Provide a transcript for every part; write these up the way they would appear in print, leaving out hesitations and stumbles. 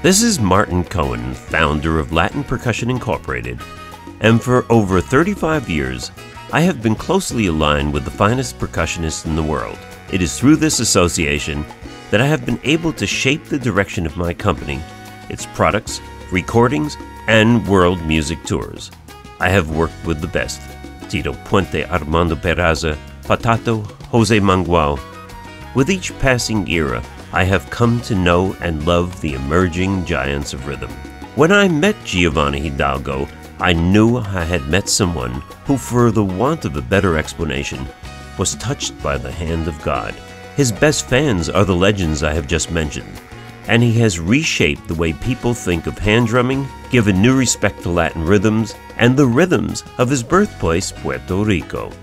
This is Martin Cohen, founder of Latin Percussion Incorporated, and for over 35 years, I have been closely aligned with the finest percussionists in the world. It is through this association that I have been able to shape the direction of my company, its products, recordings, and world music tours. I have worked with the best: Tito Puente, Armando Peraza, Patato, Jose Mangual. With each passing era, I have come to know and love the emerging giants of rhythm. When I met Giovanni Hidalgo, I knew I had met someone who, for the want of a better explanation, was touched by the hand of God. His best fans are the legends I have just mentioned, and he has reshaped the way people think of hand drumming, given new respect to Latin rhythms, and the rhythms of his birthplace, Puerto Rico.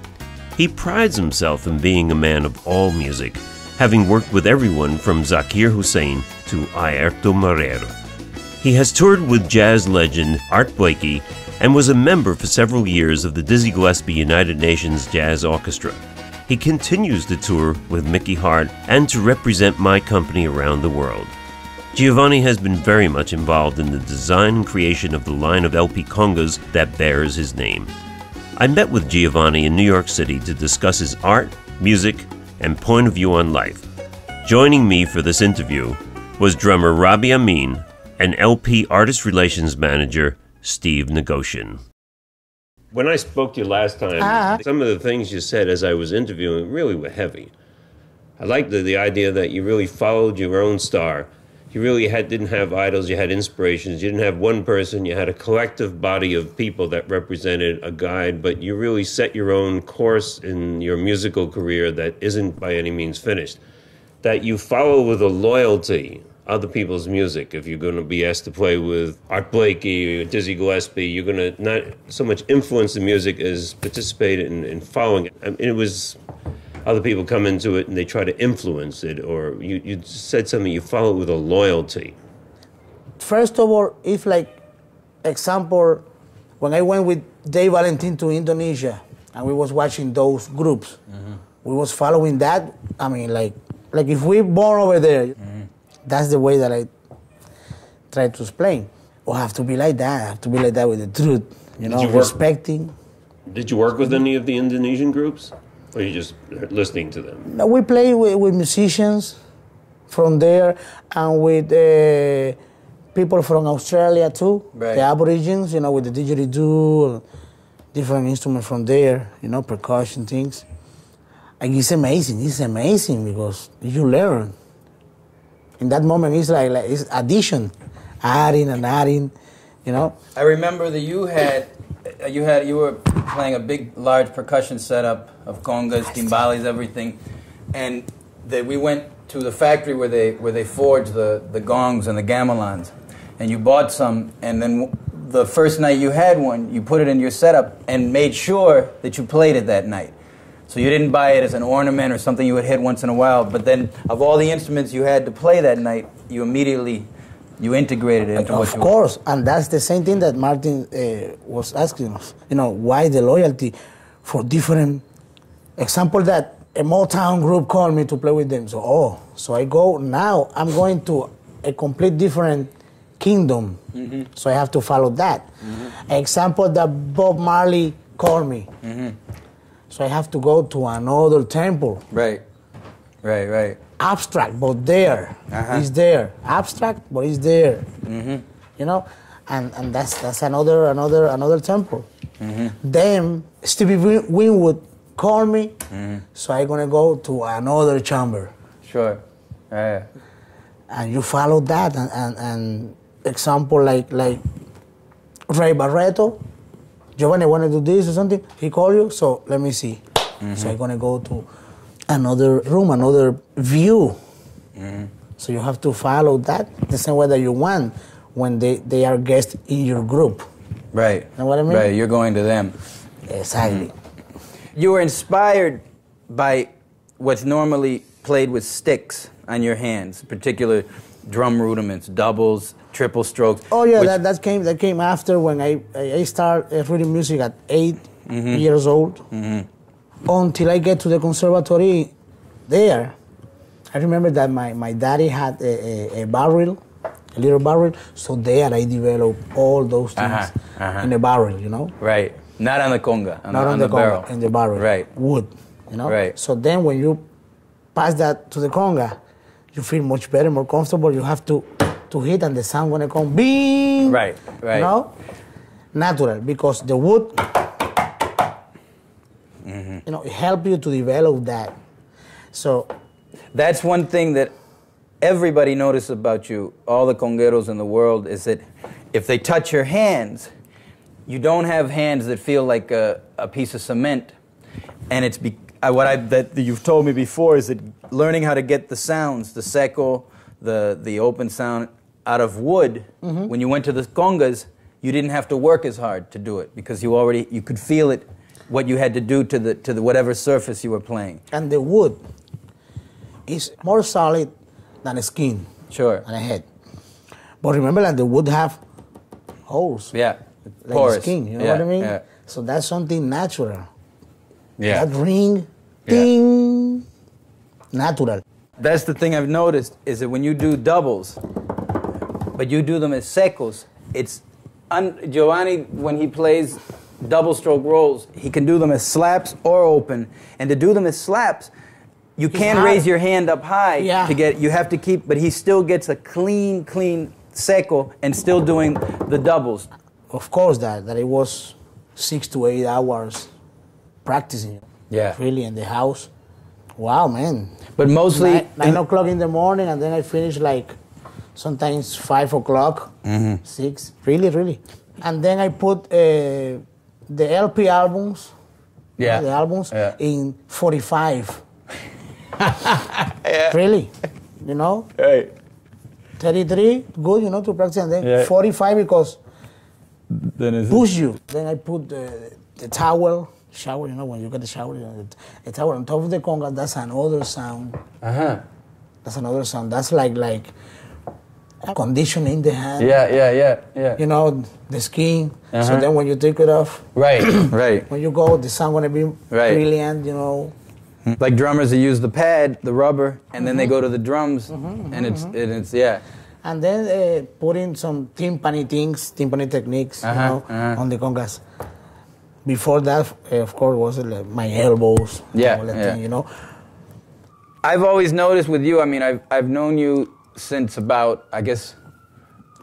He prides himself in being a man of all music, having worked with everyone from Zakir Hussain to Airto Marrero. He has toured with jazz legend Art Blakey and was a member for several years of the Dizzy Gillespie United Nations Jazz Orchestra. He continues to tour with Mickey Hart and to represent my company around the world. Giovanni has been very much involved in the design and creation of the line of LP congas that bears his name. I met with Giovanni in New York City to discuss his art, music, and point of view on life. Joining me for this interview was drummer Robby Ameen and LP Artist Relations Manager Steve Negoshian. When I spoke to you last time, some of the things you said as I was interviewing really were heavy. I liked the idea that you really followed your own star. You really didn't have idols, you had inspirations. You didn't have one person, you had a collective body of people that represented a guide, but you really set your own course in your musical career that isn't by any means finished. That you follow with a loyalty other people's music. If you're going to be asked to play with Art Blakey or Dizzy Gillespie, you're going to not so much influence the music as participate in following it. I mean, it was other people come into it and they try to influence it, or you said something, you follow it with a loyalty. First of all, if like, example, when I went with Dave Valentin to Indonesia and we was watching those groups, we was following that. I mean, like if we born over there, that's the way that I try to explain. Or have to be like that. I have to be like that with the truth, respecting. Did you work with any of the Indonesian groups? Or are you just listening to them? No, we play with musicians from there and with people from Australia too. Right. The Aborigines, with the didgeridoo, different instruments from there, percussion things. And it's amazing because you learn. In that moment, it's like it's addition, adding and adding, I remember that you were playing a large percussion setup of congas, timbales, everything, and we went to the factory where they forged the gongs and the gamelons, and you bought some, and then the first night you had one, you put it in your setup and made sure that you played it that night. So you didn't buy it as an ornament or something you would hit once in a while, but then of all the instruments you had to play that night, you immediately integrated it into what you... Of course, and that's the same thing that Martin was asking us. Why the loyalty for different... Example that a Motown group called me to play with them. So I go, now I'm going to a complete different kingdom. So I have to follow that. Example that Bob Marley called me. So I have to go to another temple. Right. Abstract, but there. It's there. Abstract, but it's there. And that's another temple. Then Stevie Winwood called me, so I'm gonna go to another chamber. Sure. Yeah. And you follow that, and example like Ray Barretto. Giovanni, I want to do this or something. He called you, so let me see. So I'm going to go to another room, another view. So you have to follow that the same way that you want when they are guests in your group. Right. You know what I mean? Right, you're going to them. Exactly. You were inspired by what's normally played with sticks on your hands, particular drum rudiments, doubles, triple strokes. Oh yeah, that came after when I started reading music at 8 years old. Until I get to the conservatory there. I remember that my daddy had a barrel, a little barrel. So there I developed all those things in a barrel, you know. Right. Not on the conga. Not on the conga, barrel. in the barrel. Right. Wood, you know. Right. So then when you pass that to the conga, you feel much better, more comfortable. You have to hit and the sound gonna come bing. Right. Right. You know, natural because the wood, you know, it help you to develop that. So that's one thing that everybody notices about you, all the congueros in the world, is that if they touch your hands, you don't have hands that feel like a piece of cement. And it's that you've told me before is that learning how to get the sounds, the seco, the open sound out of wood, when you went to the congas, you didn't have to work as hard to do it because you could feel it, what you had to do to the whatever surface you were playing. And the wood is more solid than a skin. Sure. And a head. But remember that the wood have holes. Yeah. Like Porous. skin, you know what I mean? Yeah. So that's something natural. Yeah. That ring, ding, natural. That's the thing I've noticed is that when you do doubles, but you do them as secos, it's Giovanni, when he plays double stroke rolls, he can do them as slaps or open. And to do them as slaps, you can't raise your hand up high to get, you have to keep, but he still gets a clean seco and still doing the doubles. Of course that it was 6 to 8 hours practicing. Yeah. Really in the house. Wow, man. But mostly 9 o'clock in the morning and then I finish like sometimes 5 o'clock, 6, really. And then I put the LP albums, the albums in 45. Really, you know? Right. 33, good, you know, to practice, and then 45 because then push you. Then I put the towel, shower, you know, when you get the shower, you know, the towel on top of the conga, that's another sound. That's another sound. That's like conditioning the hand. Yeah. You know, the skin. So then when you take it off, right. when you go, the sound gonna be brilliant, you know. Like drummers that use the pad, the rubber, and then they go to the drums, and it's And then put in some timpani techniques, you know, on the congas. Before that, of course, was like my elbows, thing, you know. I've always noticed with you, I mean, I've known you since about, I guess,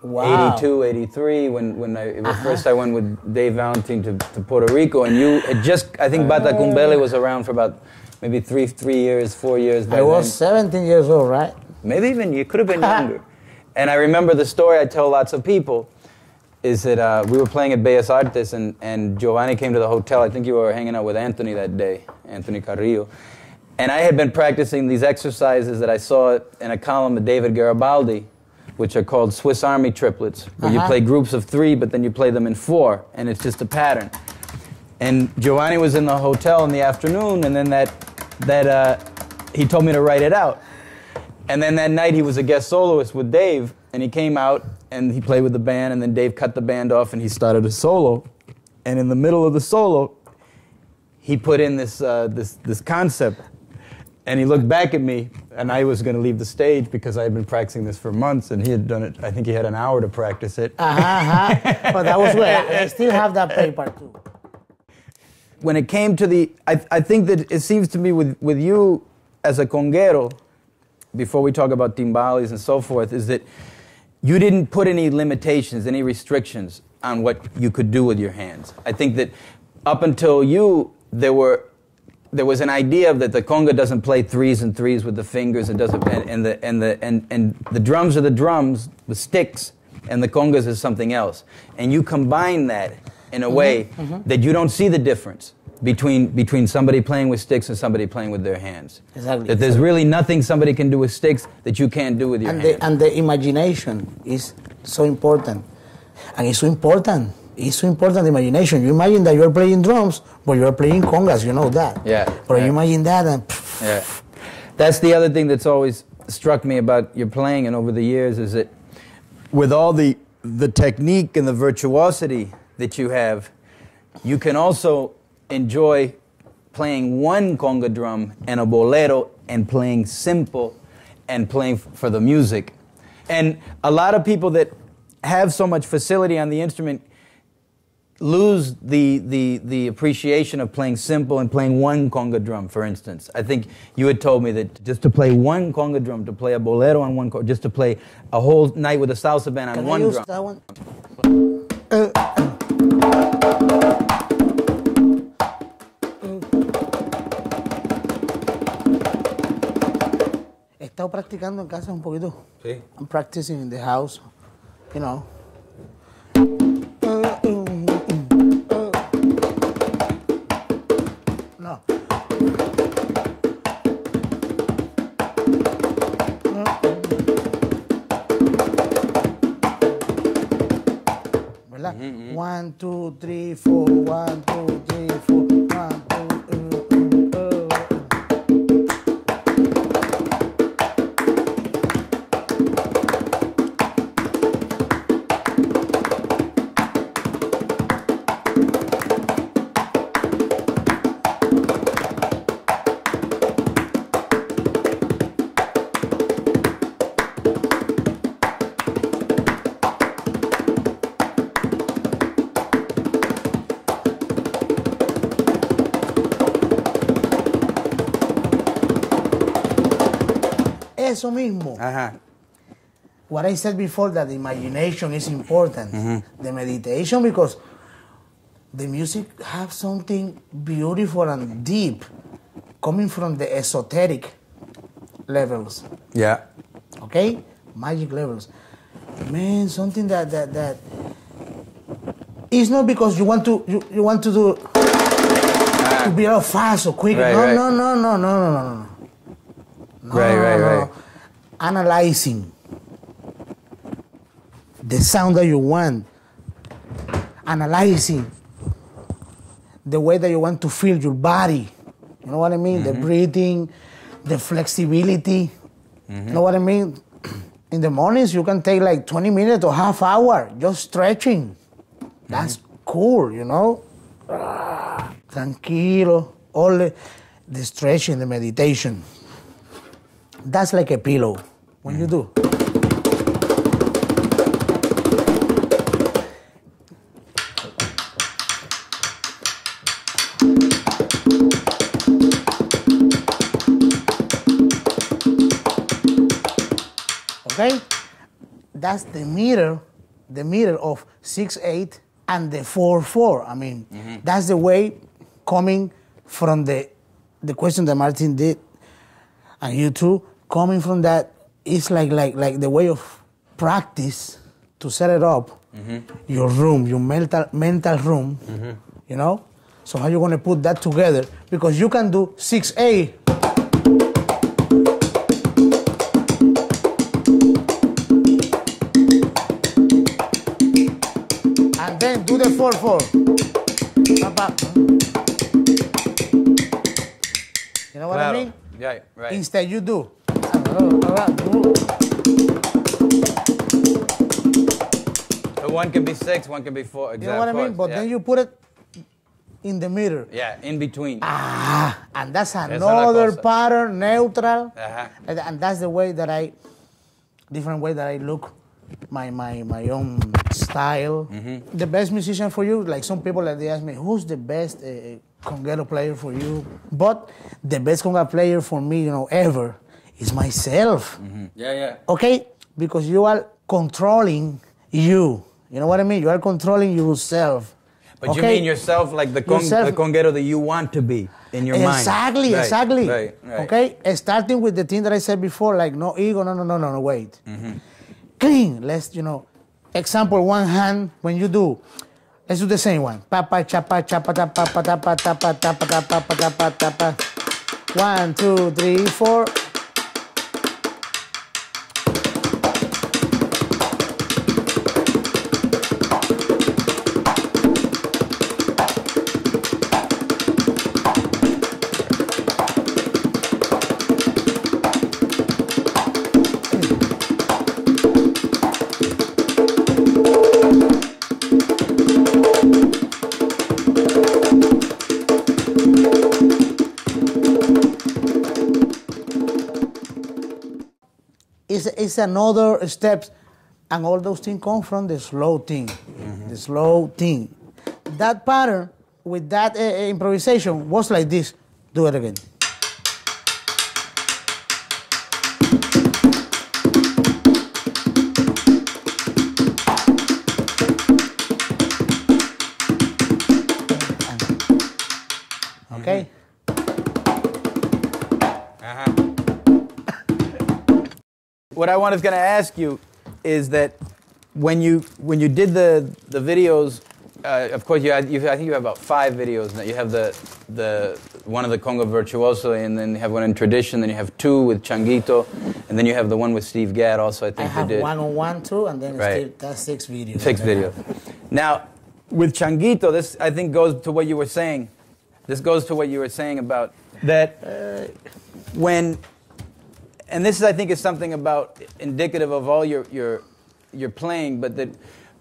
82, 83, when first I went with Dave Valentine to Puerto Rico, and you had just, I think Bata Cumbele was around for about maybe 3 years, 4 years. I was 17 years old, right? Maybe even, you could have been younger. And I remember the story I tell lots of people, is that we were playing at Bellas Artes, and Giovanni came to the hotel. I think you were hanging out with Anthony that day, Anthony Carrillo. And I had been practicing these exercises that I saw in a column of David Garibaldi, which are called Swiss Army triplets, where you play groups of 3, but then you play them in 4, and it's just a pattern. And Giovanni was in the hotel in the afternoon, and then he told me to write it out. And then that night he was a guest soloist with Dave, and he came out and he played with the band, and then Dave cut the band off and he started a solo. And in the middle of the solo, he put in this concept, and he looked back at me, and I was going to leave the stage because I had been practicing this for months, and he had done it. I think he had an hour to practice it. But that was where I still have that paper too. When it came to I think that it seems to me with you as a conguero, before we talk about timbales and so forth, is that you didn't put any limitations, any restrictions on what you could do with your hands. I think that up until you, there was an idea that the conga doesn't play 3s and 3s with the fingers, and the drums are the drums, the sticks, and the congas is something else. And you combine that in a way that you don't see the difference between somebody playing with sticks and somebody playing with their hands. Exactly. That there's really nothing somebody can do with sticks that you can't do with your hands. And the imagination is so important. And it's so important. It's so important, imagination. You imagine that you're playing drums, but you're playing congas, you know that. Yeah. But you imagine that and... That's the other thing that's always struck me about your playing and over the years, is that with all the technique and the virtuosity that you have, you can also enjoy playing one conga drum and a bolero and playing simple and playing for the music. And a lot of people that have so much facility on the instrument lose the appreciation of playing simple and playing one conga drum, for instance. I think you had told me that just to play one conga drum, to play a bolero on one just to play a whole night with a salsa band on one drum. That one? He estado practicando en casa un poquito. Sí. I'm practicing in the house, you know. No. ¿Verdad? 1, 2, 3, 4, 1, 2, 3, 4, 1, 2, Eso mismo. What I said before, that the imagination is important. The meditation, because the music has something beautiful and deep coming from the esoteric levels. Yeah. Okay? Magic levels. Man, something that it's not because you want to do to be all fast or quick. No. Right. Analyzing the sound that you want, analyzing the way that you want to feel your body. You know what I mean? The breathing, the flexibility. You know what I mean? In the mornings, you can take like 20 minutes or half hour just stretching. That's cool, you know? Tranquilo, all the stretching, the meditation. That's like a pillow when you do. Okay? That's the meter of 6/8 and the 4/4. I mean, that's the way coming from the question that Martin did, and you too, coming from that, it's like the way of practice to set it up, your room, your mental room, you know? So how you gonna put that together? Because you can do 6/8. And then do the 4/4. You know what I mean? Yeah, right. Instead you do. So one can be 6, one can be 4. Exactly. You know what I mean? But then you put it in the middle. Yeah, in between. And that's another pattern, neutral. And that's the way that different way that I look my own style. The best musician for you, like some people they ask me, who's the best conguero player for you? But the best conga player for me, you know, ever is myself. Yeah. Okay? Because you are controlling you. You know what I mean? You are controlling yourself. But you mean yourself like the conguero that you want to be in your mind. Exactly. Right. Okay? Starting with the thing that I said before, like no ego, no, wait. Clean. Let's, example, one hand, when you do, let's do the same one. Papa, chapa, chapa, tapa, tapa, tapa, tapa, tapa, tapa, tapa, tapa. 1, 2, 3, 4. it's another steps, and all those things come from the slow thing, the slow thing. That pattern with that improvisation was like this. Do it again. Okay. What I was going to ask you is that when you did the videos, of course I think you have about 5 videos now. You have the one of the Conga Virtuoso, and then you have one in tradition, then you have 2 with Changuito, and then you have the one with Steve Gadd also. I think I have you did 1 on 1 too, and then right. That's 6 videos. 6 videos. Now with Changuito, this I think goes to what you were saying. This goes to what you were saying about that when, and this is, I think, is something about indicative of all your playing, but that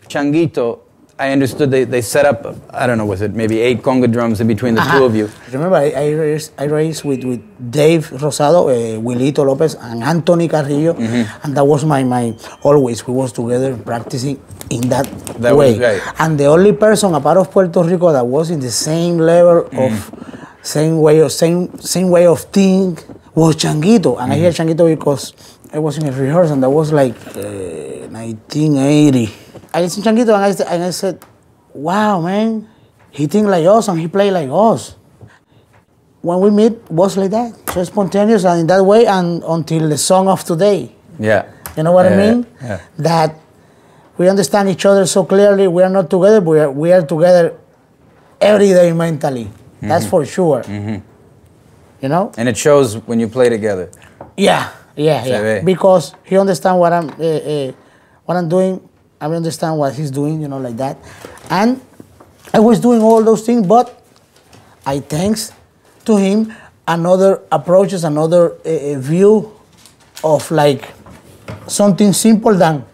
Changuito, I understood they set up, I don't know, was it maybe 8 conga drums in between the two of you? Remember, I raced with Dave Rosado, Wilito Lopez, and Anthony Carrillo, and that was my always, we was together practicing in that way. Was right. And the only person apart of Puerto Rico that was in the same level of, same way of think was Changuito. And I hear Changuito because I was in a rehearsal, and that was like 1980. I listened to Changuito, and I said, wow, man, he think like us and he play like us. When we meet, was like that, so spontaneous and in that way, and until the song of today. Yeah. You know what I mean? Yeah. That we understand each other so clearly. We are not together, but we are together every day mentally. That's for sure. You know? And it shows when you play together. Yeah. Because he understands what I'm doing. I understand what he's doing, you know, like that. And I was doing all those things, but I thanks to him another approaches, another view of like something simple than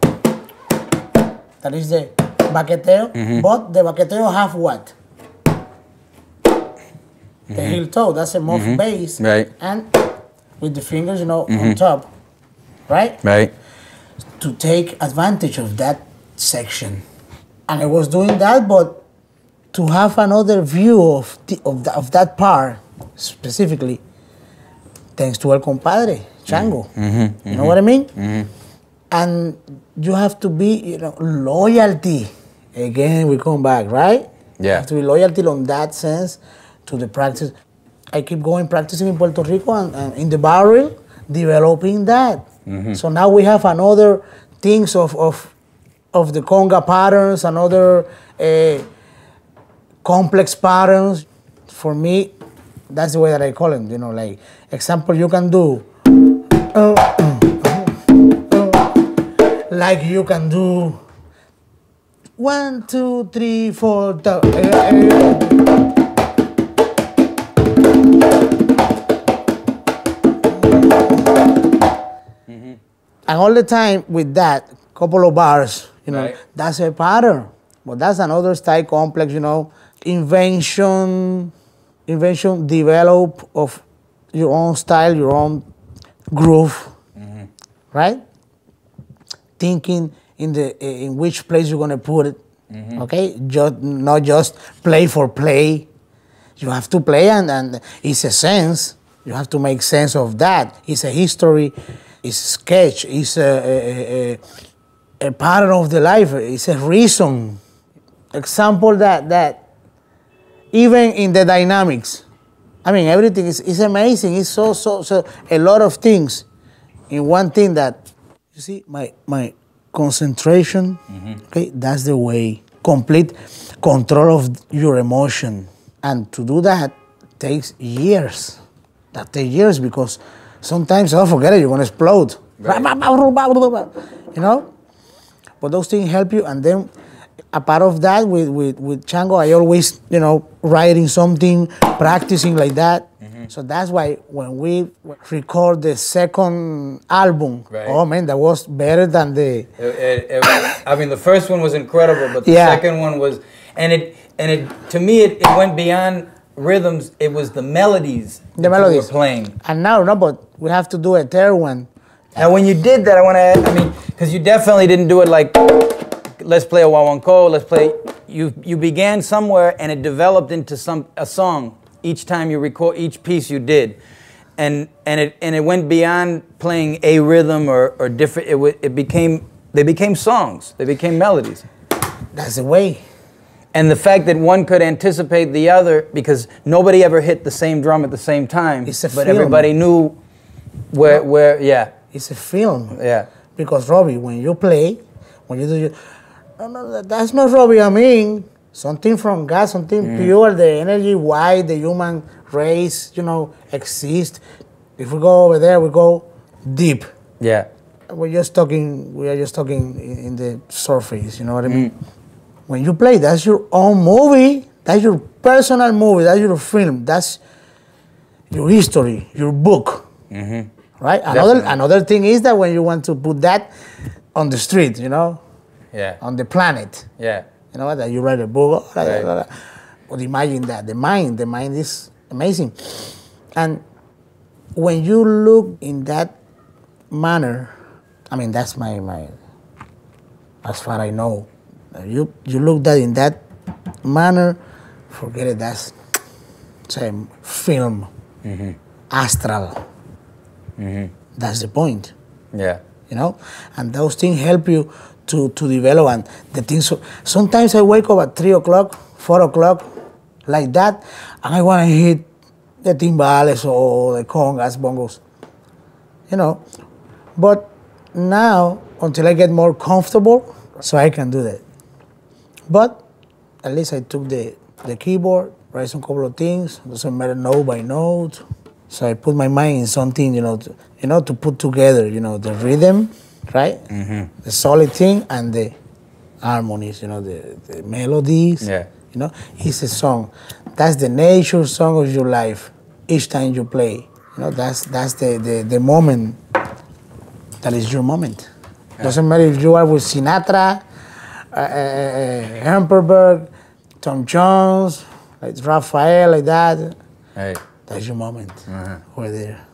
that is the baqueteo, but the baqueteo have what? The heel toe, that's a muff bass. Right. And with the fingers, you know, on top, right? Right. To take advantage of that section. And I was doing that, but to have another view of that part, specifically, thanks to El Compadre, Chango. You know what I mean? And you have to be, you know, loyalty. Again, we come back, right? Yeah. You have to be loyalty on that sense to the practice. I keep going practicing in Puerto Rico and in the barrel, developing that. So now we have another things of the conga patterns, another complex patterns. For me, that's the way that I call them. You know, like example, you can do like you can do 1, 2, 3, 4. And all the time with that, couple of bars, you know, that's a pattern. But that's another style complex, you know, invention, develop of your own style, your own groove, right? Thinking in which place you're gonna put it, okay? Not just play for play. You have to play, and it's a sense. You have to make sense of that. It's a history. It's a sketch. It's a pattern of the life. It's a reason. Example that even in the dynamics, I mean, everything is amazing. It's so a lot of things in one thing that, you see, my concentration, okay, that's the way. Complete control of your emotion. And to do that takes years. That takes years because sometimes, oh, forget it, you're going to explode. Right. You know? But those things help you. And then a part of that with Chango, I always, you know, writing something, practicing like that. So that's why when we record the second album, oh man, that was better than the... I mean, the first one was incredible, but the second one was... And it to me, it went beyond rhythms. It was the melodies that you were playing. And now, no, but we have to do a third one. Now, when you did that, I want to add, I mean, because you definitely didn't do it like, let's play a wawanko, let's play, you began somewhere and it developed into a song each time you record, each piece you did. And it went beyond playing a rhythm or different, they became songs, they became melodies. That's the way. And the fact that one could anticipate the other, because nobody ever hit the same drum at the same time, it's a but film. everybody knew where, yeah. It's a film. Yeah. Because Robby, when you play, when you do your, no, that's not Robby Ameen. Something from God, something pure, the energy, why the human race, you know, exists. If we go over there, we go deep. Yeah. We are just talking in the surface, you know what I mean? When you play, that's your own movie, that's your personal movie, that's your film, that's your history, your book, right? Another thing is that when you want to put that on the street, you know, on the planet, you know what? That you write a book, but imagine that the mind is amazing, and when you look in that manner, I mean that's my as far I know. You look that in that manner, forget it. That's same film, astral. That's the point. Yeah, you know, and those things help you to develop and the things. So, sometimes I wake up at 3 o'clock, 4 o'clock, like that, and I want to hit the timbales or the congas, bongos, you know. But now, until I get more comfortable, so I can do that. But at least I took the keyboard, write some couple of things, doesn't matter note by note. So I put my mind in something, to put together, the rhythm, right? The solid thing and the harmonies, the melodies. Yeah. It's a song. That's the nature song of your life. Each time you play, that's the moment. That is your moment. Yeah. Doesn't matter if you are with Sinatra, Hemperberg, Tom Jones, like Raphael, like that. Hey. That's your moment. We're there.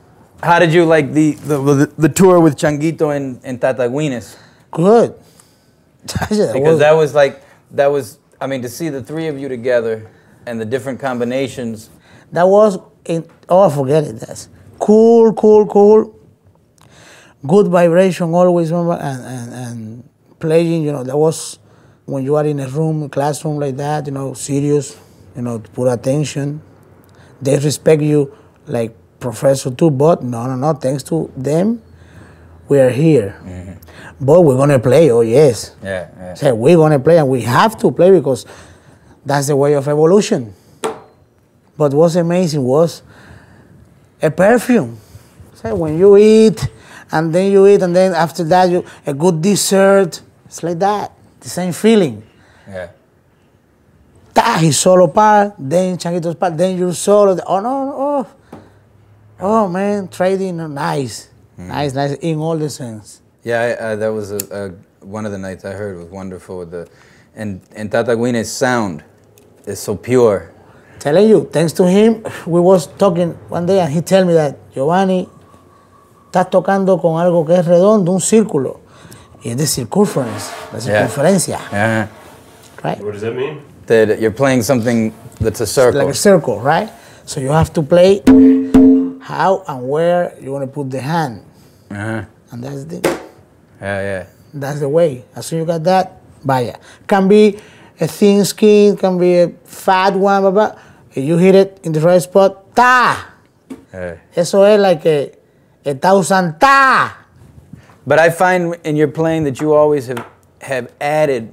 How did you like the tour with Changuito and Tata Guinness? Good. Because that was I mean, to see the three of you together and the different combinations. That was forget it. That's cool. Good vibration always, remember, and playing, that was when you are in a room, classroom like that, serious, to put attention. They respect you like professor too, but no, thanks to them, we are here. But we're gonna play, oh yes. Yeah. So we're gonna play and we have to play because that's the way of evolution. But what's amazing was a perfume. So when you eat, and then after that, a good dessert. It's like that, the same feeling. Yeah. His solo part, then Changuito's part, then your solo. Oh man, trading, nice. Nice, in all the sense. Yeah, that was one of the nights I heard was wonderful. And Tata Guinness' sound is so pure. Telling you, thanks to him, we was talking one day and he told me that, Giovanni, estás tocando con algo que es redondo, un círculo. Y es de circumference, la circunferencia. Yeah. Right? What does that mean? That you're playing something that's a circle. Like a circle, right? So you have to play how and where you want to put the hand. And that's the That's the way. As soon as you got that, vaya. Can be a thin skin, can be a fat one, blah, blah. If you hit it in the right spot, ta! Eso es like a 1,000 ta! But I find in your playing that you always have added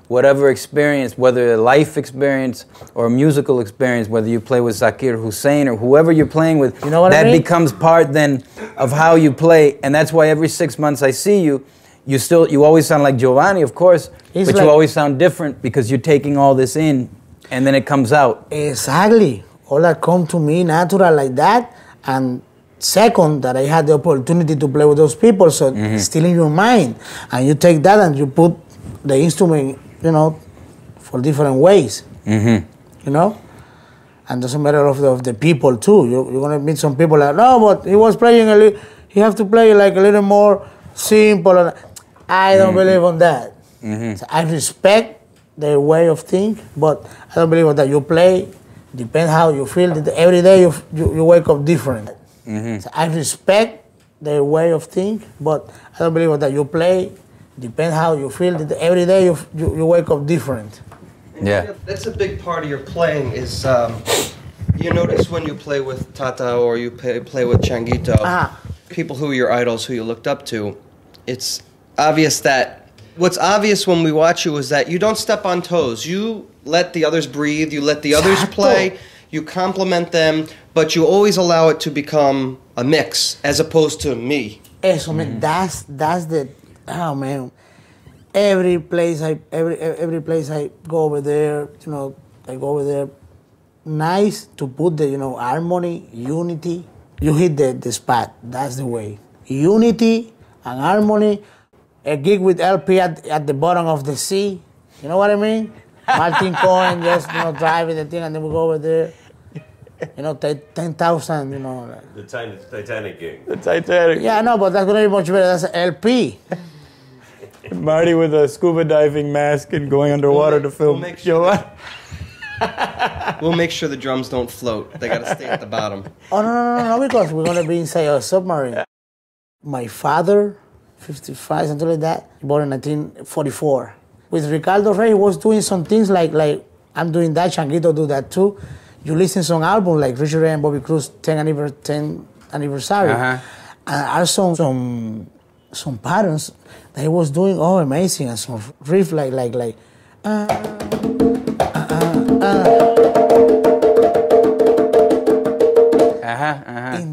whatever experience, whether a life experience or a musical experience, whether you play with Zakir Hussain or whoever you're playing with, you know what that I mean? becomes part then of how you play. And that's why every 6 months I see you, you always sound like Giovanni, of course, but you always sound different because you're taking all this in and then it comes out. Exactly. All that come to me natural like that. And second, that I had the opportunity to play with those people, so it's still in your mind. And you take that and you put the instrument, for different ways, And doesn't matter of the people too. You're going to meet some people like, no, but he was playing You have to play like a little more simple. I don't believe on that. So I respect their way of thinking, but I don't believe on that. You play, depends how you feel. Every day you wake up different. So I respect their way of thinking, but I don't believe on that. You play, depends how you feel. Every day you wake up different. Yeah. That's a big part of your playing is you notice when you play with Tata or you play with Changuito, people who are your idols, who you looked up to, it's obvious that what's obvious when we watch you is that you don't step on toes. You let the others breathe, you let the others play, you compliment them, but you always allow it to become a mix as opposed to me. Eso, man, that's the, oh man. Every place I go over there, you know, I go over there. Nice to put the, you know, harmony, unity. You hit the spot. That's the way. Unity and harmony. A gig with LP at the bottom of the sea. You know what I mean? Martin Cohen just, you know, driving the thing, and then we go over there. You know, 10,000, you know. The Titanic gig. The Titanic. Yeah, no, but that's going to be much better. That's LP. Marty with a scuba diving mask and going underwater to film. We'll make sure the drums don't float. They got to stay at the bottom. Oh, no, because we're going to be inside a submarine. My father, 55, something like that, born in 1944. With Ricardo Rey, he was doing some things like I'm doing that, Changuito do that too. You listen to some album like Richard Ray and Bobby Cruz 10th anniversary. And also some patterns that he was doing, oh, amazing, and some riff like in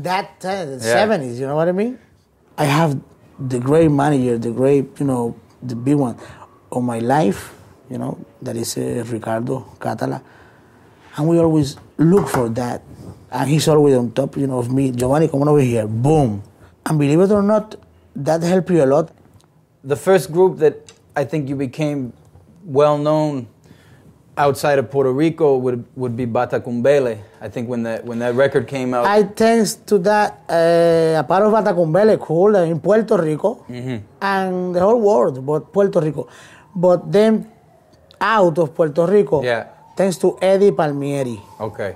that time, the 70s, you know what I mean? I have the great manager, the great, you know, the big one of my life, you know, that is Ricardo Catala. And we always look for that. And he's always on top, you know, of me. Giovanni, come on over here. Boom. And believe it or not, that helped you a lot. The first group that I think you became well known outside of Puerto Rico would be Batacumbele. I think when that record came out. Thanks to that, a part of Batacumbele, cool, in Puerto Rico, and the whole world, but Puerto Rico. But then out of Puerto Rico, thanks to Eddie Palmieri. Okay.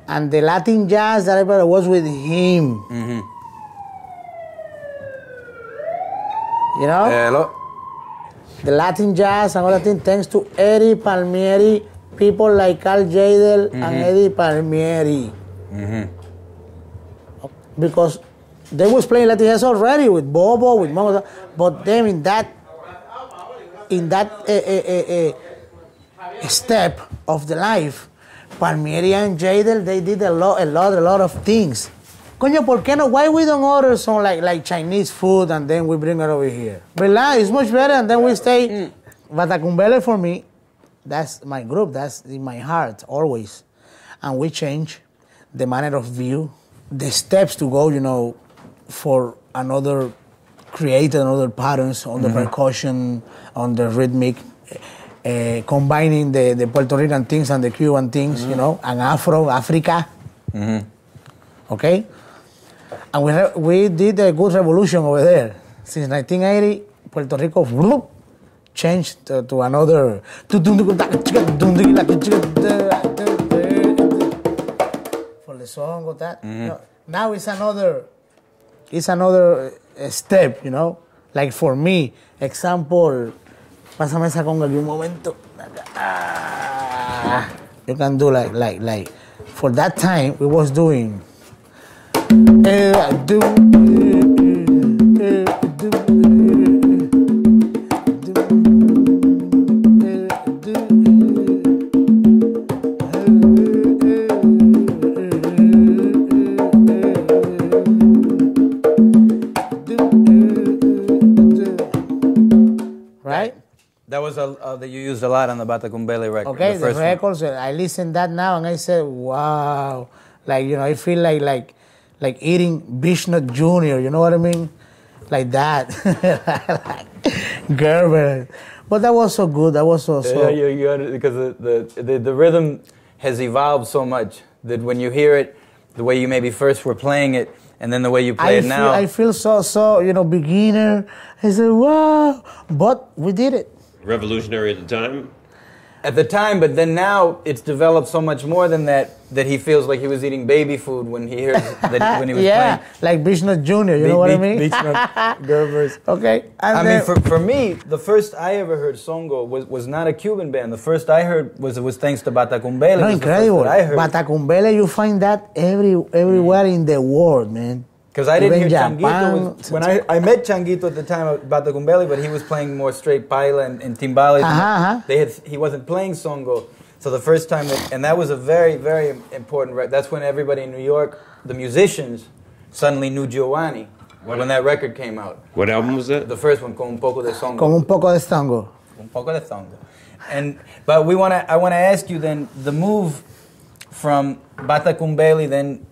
And the Latin jazz that everybody was with him. You know? Hello. The Latin jazz and all that thing, thanks to Eddie Palmieri, people like Carl Jadel and Eddie Palmieri. Because they was playing Latin jazz already with Bobo, with Mongo, but them in that step of the life, Palmieri and Jadel, they did a lot of things. Coño, ¿por qué no? Why we don't order some like Chinese food and then we bring it over here? Relax, it's much better, and then we stay. Batacumbele for me, that's my group, that's in my heart always. And we change the manner of view, the steps to go, you know, for another, create another patterns on the percussion, on the rhythmic, combining the Puerto Rican things and the Cuban things, you know, and Africa. Okay? And we did a good revolution over there. Since 1980, Puerto Rico changed to another. For the song of that. Now it's another step, you know. Like for me, example, pásame esa conga aquí un momento. You can do like for that time we was doing. Right? That was that you used a lot on the Batacumbele record. Okay, the first records. I listened that now and I said, wow, like, you know, I feel like eating Bishnut Jr., you know what I mean? Like that. Like Gerber. But that was so good. That was so... because the rhythm has evolved so much that when you hear it, the way you maybe first were playing it, and then the way you play it now. I feel so beginner. I said, wow, but we did it. Revolutionary at the time? At the time, but then now it's developed so much more than that he feels like he was eating baby food when he hears that when he was playing. Like Beachnut Jr., you know what I mean? Beachnut Gerbers. Okay. I mean, for me, the first I ever heard Songo was not a Cuban band. The first I heard was thanks to Batacumbele. No, incredible. Batacumbele, you find that everywhere in the world, man. Because I didn't hear Japan. Changuito. When I met Changuito at the time of Batacumbele, but he was playing more straight paila and timbales. He wasn't playing Songo. So the first time, and that was a very, very important that's when everybody in New York, the musicians, suddenly knew Giovanni when that record came out. What album was that? The first one, Con un poco de Songo. Con un poco de Songo. Un poco de Songo. But I want to ask you then, the move from Batacumbele then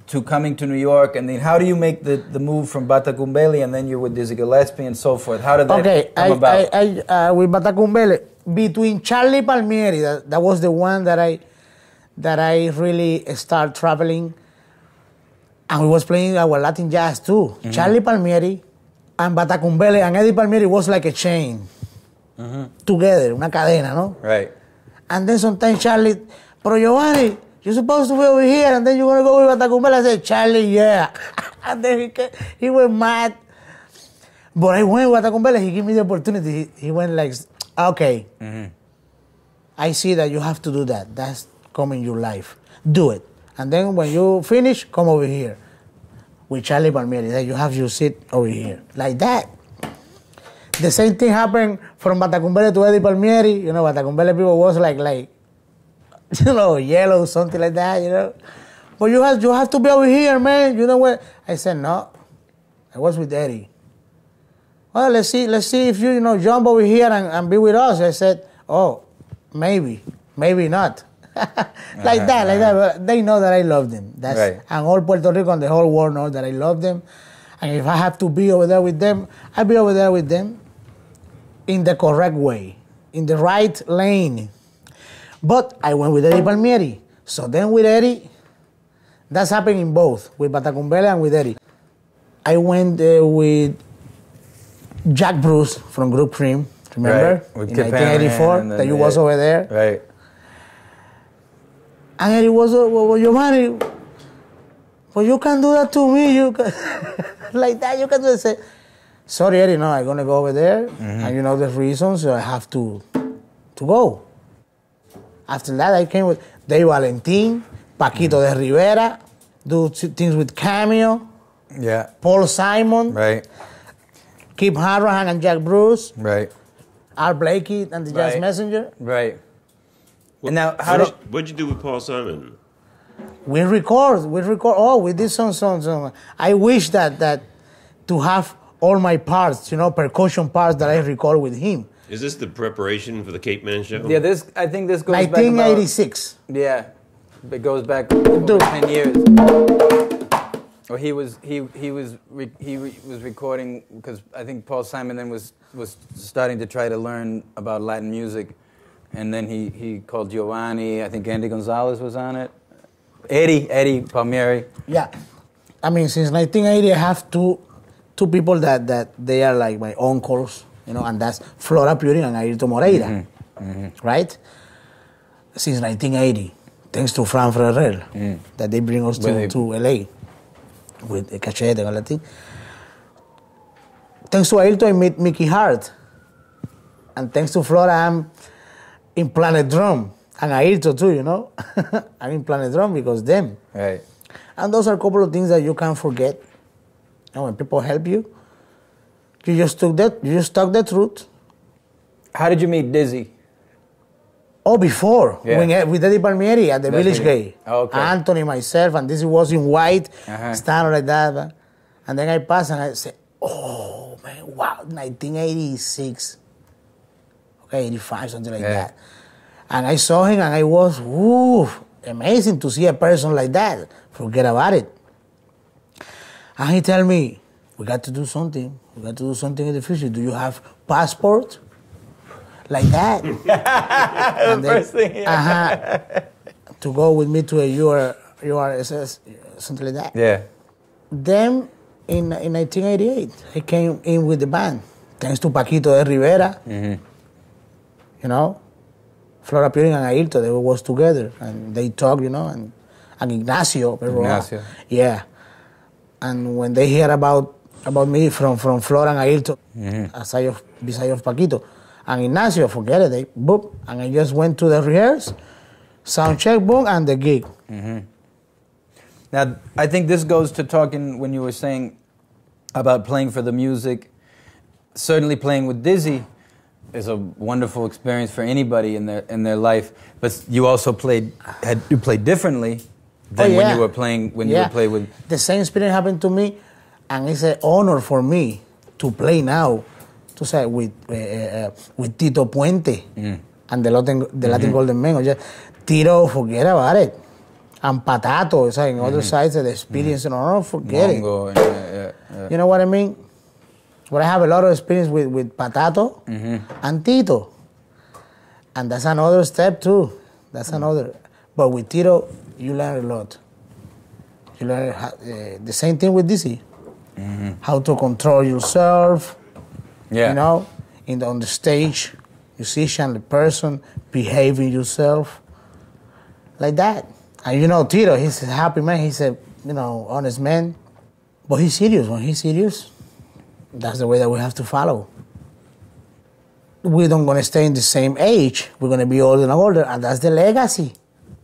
to coming to New York, and then how do you make the move from Batacumbele and then you're with Dizzy Gillespie and so forth? How did that come about? I with Batacumbele, between Charlie Palmieri, that was the one that I really start traveling, and we was playing our Latin jazz too. Mm-hmm. Charlie Palmieri and Batacumbele and Eddie Palmieri was like a chain together, una cadena, no? Right. And then sometimes Charlie, pero Giovanni, you're supposed to be over here, and then you're going to go with Batacumbele. I said, Charlie, yeah. And then he went mad. But I went with Batacumbele. He gave me the opportunity. He went like, okay, I see that you have to do that. That's coming your life. Do it. And then when you finish, come over here with Charlie Palmieri. Then you have your seat over here. Like that. The same thing happened from Batacumbele to Eddie Palmieri. You know, Batacumbele people was like, yellow, something like that, But you have to be over here, man. You know what? I said, no. I was with Eddie. Well, let's see if you jump over here and be with us. I said, oh, maybe not. like that. But they know that I love them. That's right. And all Puerto Rico and the whole world knows that I love them. And if I have to be over there with them, I'll be over there with them in the correct way, in the right lane. But I went with Eddie Palmieri. So then with Eddie, that's happening in both, with Batacumbele and with Eddie. I went with Jack Bruce from Group Cream, remember? Right. In 1984, that you was over there. Right. And Eddie was, well, Giovanni, well, you can do that to me. You can like that, you can do it. Say, sorry, Eddie, no, I'm going to go over there. And you know the reason, so I have to go. After that, I came with Dave Valentin, Paquito de Rivera, do things with Cameo, Paul Simon, right, Kip Harrahan and Jack Bruce, right, Art Blakey and the Jazz Messenger, right. And now, what'd you do with Paul Simon? We record. Oh, we did some. I wish that to have all my parts, percussion parts that I record with him. Is this the preparation for the Cape Man show? Yeah, I think this goes 1986. Back about, it goes back over 10 years. Or he was recording, because I think Paul Simon then was starting to try to learn about Latin music, and then he called Giovanni. I think Andy Gonzalez was on it. Eddie Palmieri. Yeah, I mean, since 1980, I have two people that they are like my uncles. And that's Flora Purin and Ayrton Moreira, right? Since 1980, thanks to Fran Ferrer, that they bring us to LA with a cachete and all that thing. Thanks to Ayrton, I met Mickey Hart. And thanks to Flora, I'm in Planet Drum. And Ayrton too, I'm in Planet Drum because them. Right. And those are a couple of things that you can't forget. When people help you, you just stuck the truth. How did you meet Dizzy? Oh, before. With Eddie Palmieri at the Village Gate. Oh, okay. Anthony, myself, and Dizzy was in white, standing like that. And then I passed and I said, oh, man, wow, 1986. Okay, 85, something like that. And I saw him and I was, amazing to see a person like that. Forget about it. And he told me, we got to do something. We got to do something in the future. Do you have passport? Like that. First thing, to go with me to it says something like that. Yeah. Then in 1988, he came in with the band, thanks to Paquito de Rivera. Mm-hmm. You know, Flora Purin and Ailton, they was together and they talked, you know, and Ignacio. Ignacio. Yeah. And when they hear about me from Flora and Ailton, beside of Paquito, and Ignacio, forget it, they boop, and I just went to the rehearsal, sound check, boom, and the gig. Mm-hmm. Now, I think this goes to talking when you were saying about playing for the music. Certainly playing with Dizzy is a wonderful experience for anybody in their life. But you also played differently than when you were playing you were playing with. The same experience happened to me, and it's an honor for me to play now, to say with Tito Puente and the Latin Golden Men. Tito, forget about it. And Patato, it's like in other sides of the experience, no, forget Mongo, it. Yeah. You know what I mean? But I have a lot of experience with Patato and Tito. And that's another step too. That's another. But with Tito, you learn a lot. You learn the same thing with Dizzy. How to control yourself. Yeah. You know, on the stage, musician, the person, behaving yourself. Like that. And you know, Tito, he's a happy man. He's a, honest man. But he's serious. When he's serious, that's the way that we have to follow. We don't going to stay in the same age. We're going to be older and older. And that's the legacy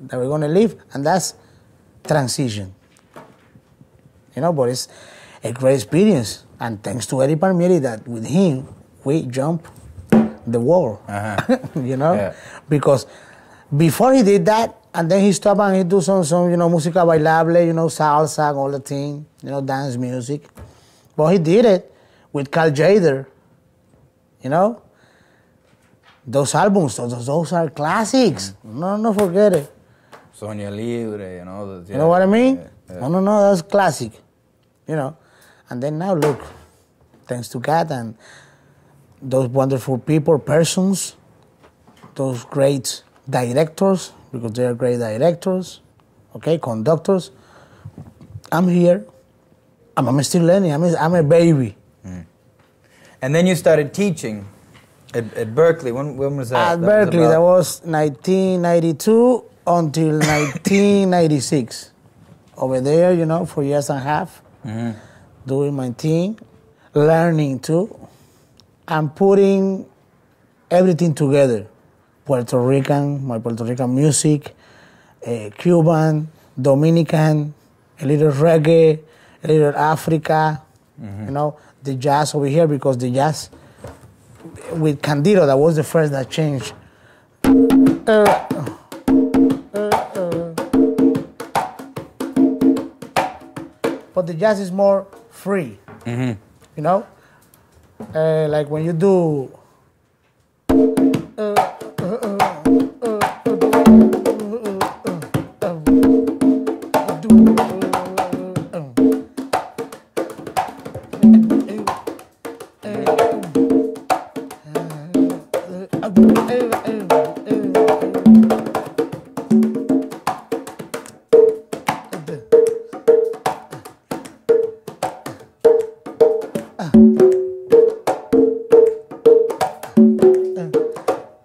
that we're going to leave. And that's transition. But it's a great experience. And thanks to Eddie Palmieri, that with him, we jump the wall. Yeah. Because before he did that, and then he stopped and he do some música bailable, salsa and all the thing, dance music. But he did it with Carl Jader, Those albums, those are classics. No, forget it. Sonia Libre, You know what I mean? Yeah. No, that's classic, And then now look, thanks to God and those wonderful people, persons, those great directors, because they are great directors, conductors. I'm here. I'm still learning. I'm a baby. And then you started teaching at Berkeley. When was that? At Berkeley, that was 1992 until 1996. Over there, for years and a half, doing my thing, learning too, and putting everything together. My Puerto Rican music, Cuban, Dominican, a little reggae, a little Africa, the jazz over here, because the jazz with Candido, that was the first that changed. But the jazz is more free, like when you do.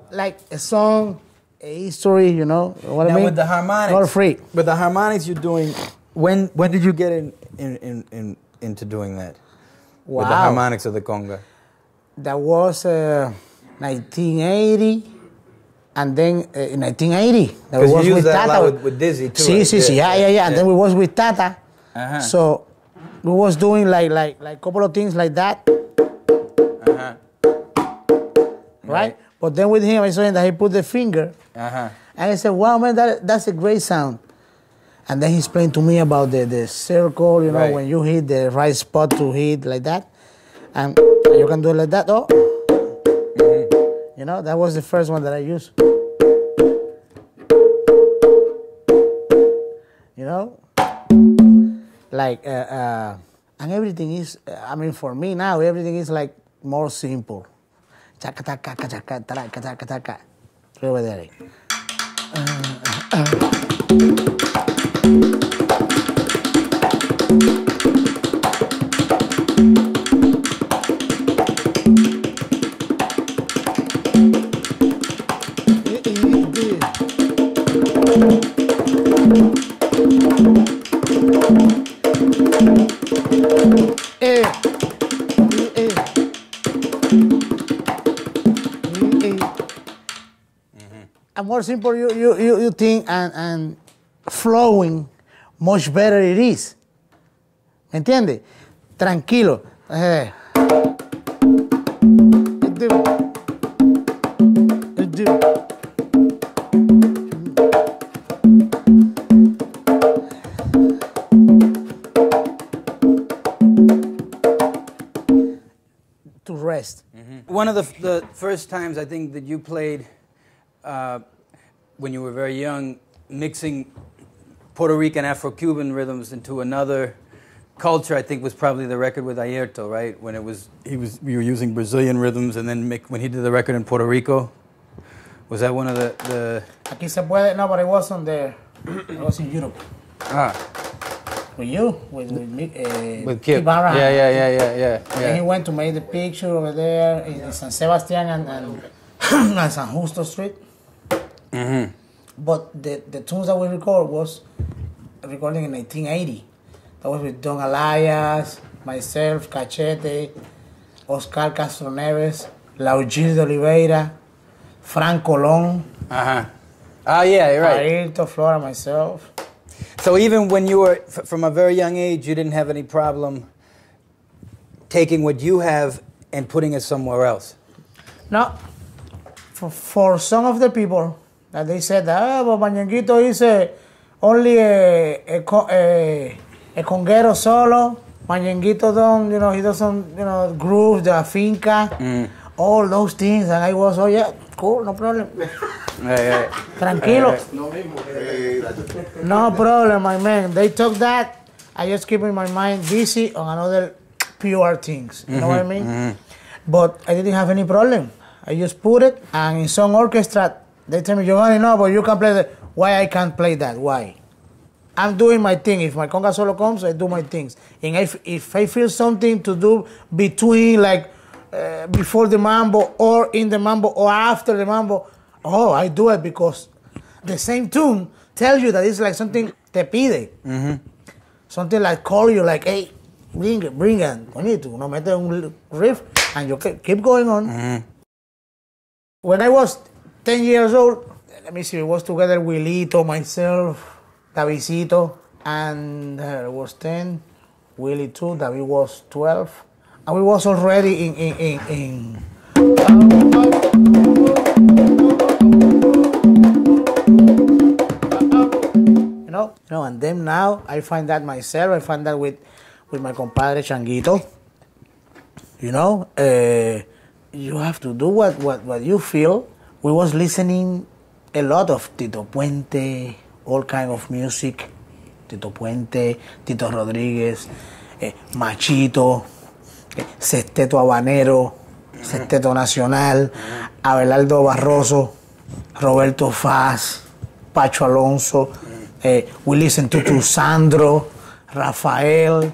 Like a song, a history, what I mean? With the harmonics, all free. With the harmonics, you're doing. When did you get into doing that? Wow. With the harmonics of the conga. That was 1980, and then in 1980, that was with that Tata. with Dizzy too. Yeah. And then we was with Tata. So we was doing like couple of things like that. Right? But then with him, I saw him that he put the finger, and I said, "Wow, man, that's a great sound." And then he explained to me about the circle, when you hit the right spot to hit like that, and you can do it like that. That was the first one that I used. And everything is. For me now, everything is like more simple. Chaka taka chaka taka taka taka. Over there. And more simple you think and flowing, much better it is. ¿Me entiendes? Tranquilo. To rest. One of the first times I think that you played when you were very young, mixing Puerto Rican Afro-Cuban rhythms into another culture, I think was probably the record with Ayrton, right? When you were using Brazilian rhythms, and then when he did the record in Puerto Rico, was that one of the? Aquí se puede, no, but I wasn't there. I was in Europe. Ah. With you, with me, with Kip. Ibarra. Yeah. And he went to make the picture over there in San Sebastian and San Justo Street. Mm-hmm. But the tunes that we record was recording in 1980. That was with Don Alias, myself, Cachete, Oscar Castro Neves, Laugil de Oliveira, Frank Colon. Uh-huh. Oh, yeah, you're right. Ayrton, Flora, myself. So even when you were, from a very young age, you didn't have any problem taking what you have and putting it somewhere else? No. For some of the people, that they said that, but Mañanguito is only a conguero solo. Mañanguito don't, he doesn't, groove, the finca, all those things. And I was, oh yeah, cool, no problem. Tranquilo. No problem, my man. They took that. I just keep in my mind busy on another pure things. You know what I mean? Mm-hmm. But I didn't have any problem. I just put it, and in some orchestra, they tell me, Giovanni, no, but you can play that. Why I can't play that? Why? I'm doing my thing. If my conga solo comes, I do my things. And if I feel something to do between, like, before the mambo, or in the mambo, or after the mambo, I do it because the same tune tells you that it's like something te pide. Mm-hmm. Something like call you, like, hey, bring it. Bonito. No mete un riff, and you keep going on. Mm-hmm. When I was 10 years old, let me see, we was together with Lito, myself, Davidcito, and I was 10, Willie too, David was 12, and we was already in and then now I find that myself, I find that with my compadre Changuito, you have to do what you feel. We was listening a lot of Tito Puente, all kind of music. Tito Puente, Tito Rodríguez, Machito, Sexteto Habanero, Sexteto Nacional, Abelardo Barroso, Roberto Faz, Pacho Alonso. We listen to Sandro, Rafael.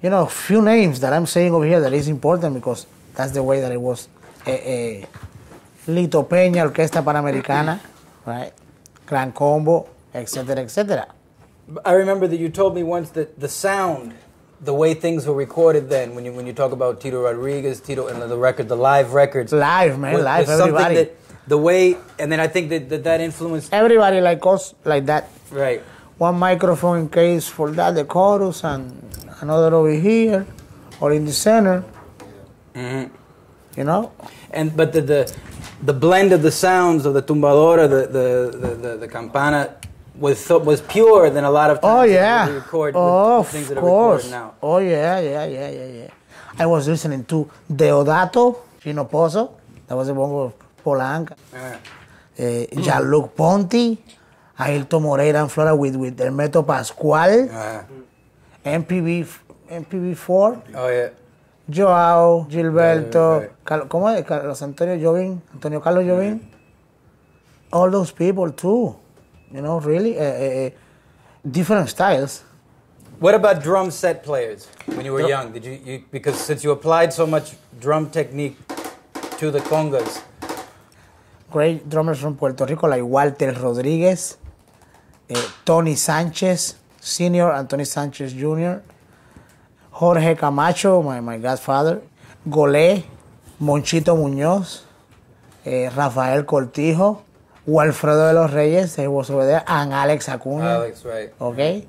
A few names that I'm saying over here that is important because that's the way that it was. Lito Peña, Orquesta Panamericana, right? Gran Combo, etc., etc. I remember that you told me once that the sound, the way things were recorded then, when you talk about Tito Rodriguez, Tito, and the record, the live records. Live, man, live, everybody. That, the way, and then I think that influenced... Everybody like us, like that. Right. One microphone in case for that, the chorus, and another over here, or in the center. Mm-hmm. But the blend of the sounds of the tumbadora, the campana was pure than a lot of times. Oh yeah. Record of things that course. Are recorded now. Oh yeah. I was listening to Deodato Chino Pozo. That was a bongo of Polanca. Jean-Luc Ponty, Ailton Moreira and Flora with Hermeto Pascual. MPV4. Oh yeah. Joao, Gilberto, right. ¿Cómo es? Carlos Antonio Carlos Jovín. All those people too. Really different styles. What about drum set players when you were young? Did you because since you applied so much drum technique to the congas? Great drummers from Puerto Rico like Walter Rodriguez, Tony Sanchez, Senior, Anthony Sanchez Jr., Jorge Camacho, my godfather, Golé, Monchito Muñoz, Rafael Cortijo, Walfredo de los Reyes, he was over there, and Alex Acuña. Alex, right. Okay.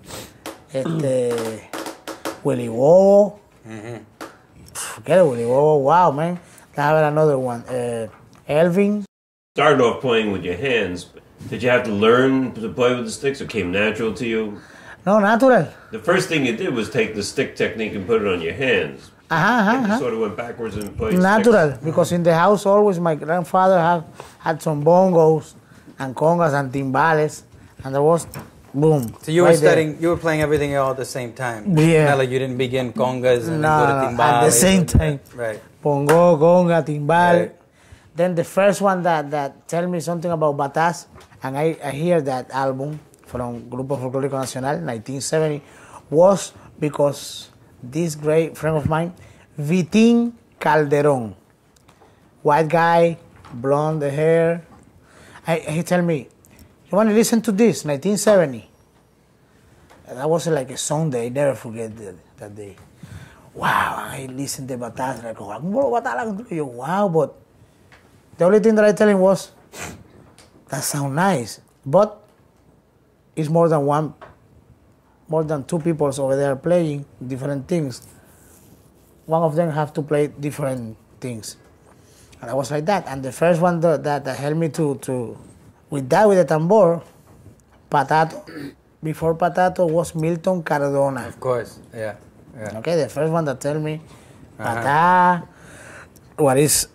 Willy Bobo. Forget it, Willy Bobo. Wow, man. I have another one. Elvin. Started off playing with your hands. Did you have to learn to play with the sticks, or came natural to you? No, natural. The first thing you did was take the stick technique and put it on your hands. You sort of went backwards and played Natural, sticks. because in the house always my grandfather had some bongos and congas and timbales, and there was boom. So you were right studying, you were playing everything all at the same time. Yeah. Not like you didn't begin congas and No, go to timbales. at the same time. Right. Bongo, conga, timbal. Right. Then the first one that tell me something about batas, and I hear that album from Grupo Folclórico Nacional, 1970, was because this great friend of mine, Vitín Calderón, white guy, blonde hair, he tell me, you want to listen to this, 1970. And that was like a Sunday, I never forget that day. Wow, I listened to batas, like, wow, but the only thing that I tell him was, that sound nice, but it's more than two people over there playing different things. One of them have to play different things. And I was like that. And the first one that helped me with the tambor, Patato. Before Patato was Milton Cardona. Of course, yeah. Okay, the first one that tell me, Patá, what is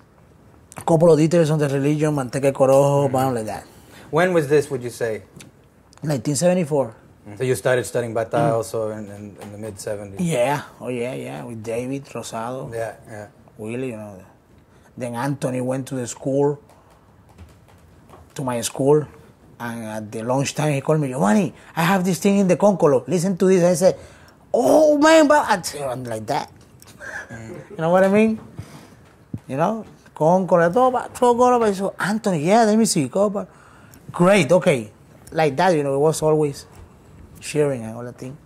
a couple of details on the religion, Manteca Corojo, like that. When was this, would you say? 1974. So you started studying bata also in the mid-70s? Yeah, with David Rosado. Yeah. Willie, Then Anthony went to my school, and at the lunchtime he called me, Giovanni, I have this thing in the concolo. Listen to this. I said, oh man, but I'm like that. You know what I mean? Concolo, so Anthony, yeah, let me see. Great, okay. Like that, it was always sharing and all that thing.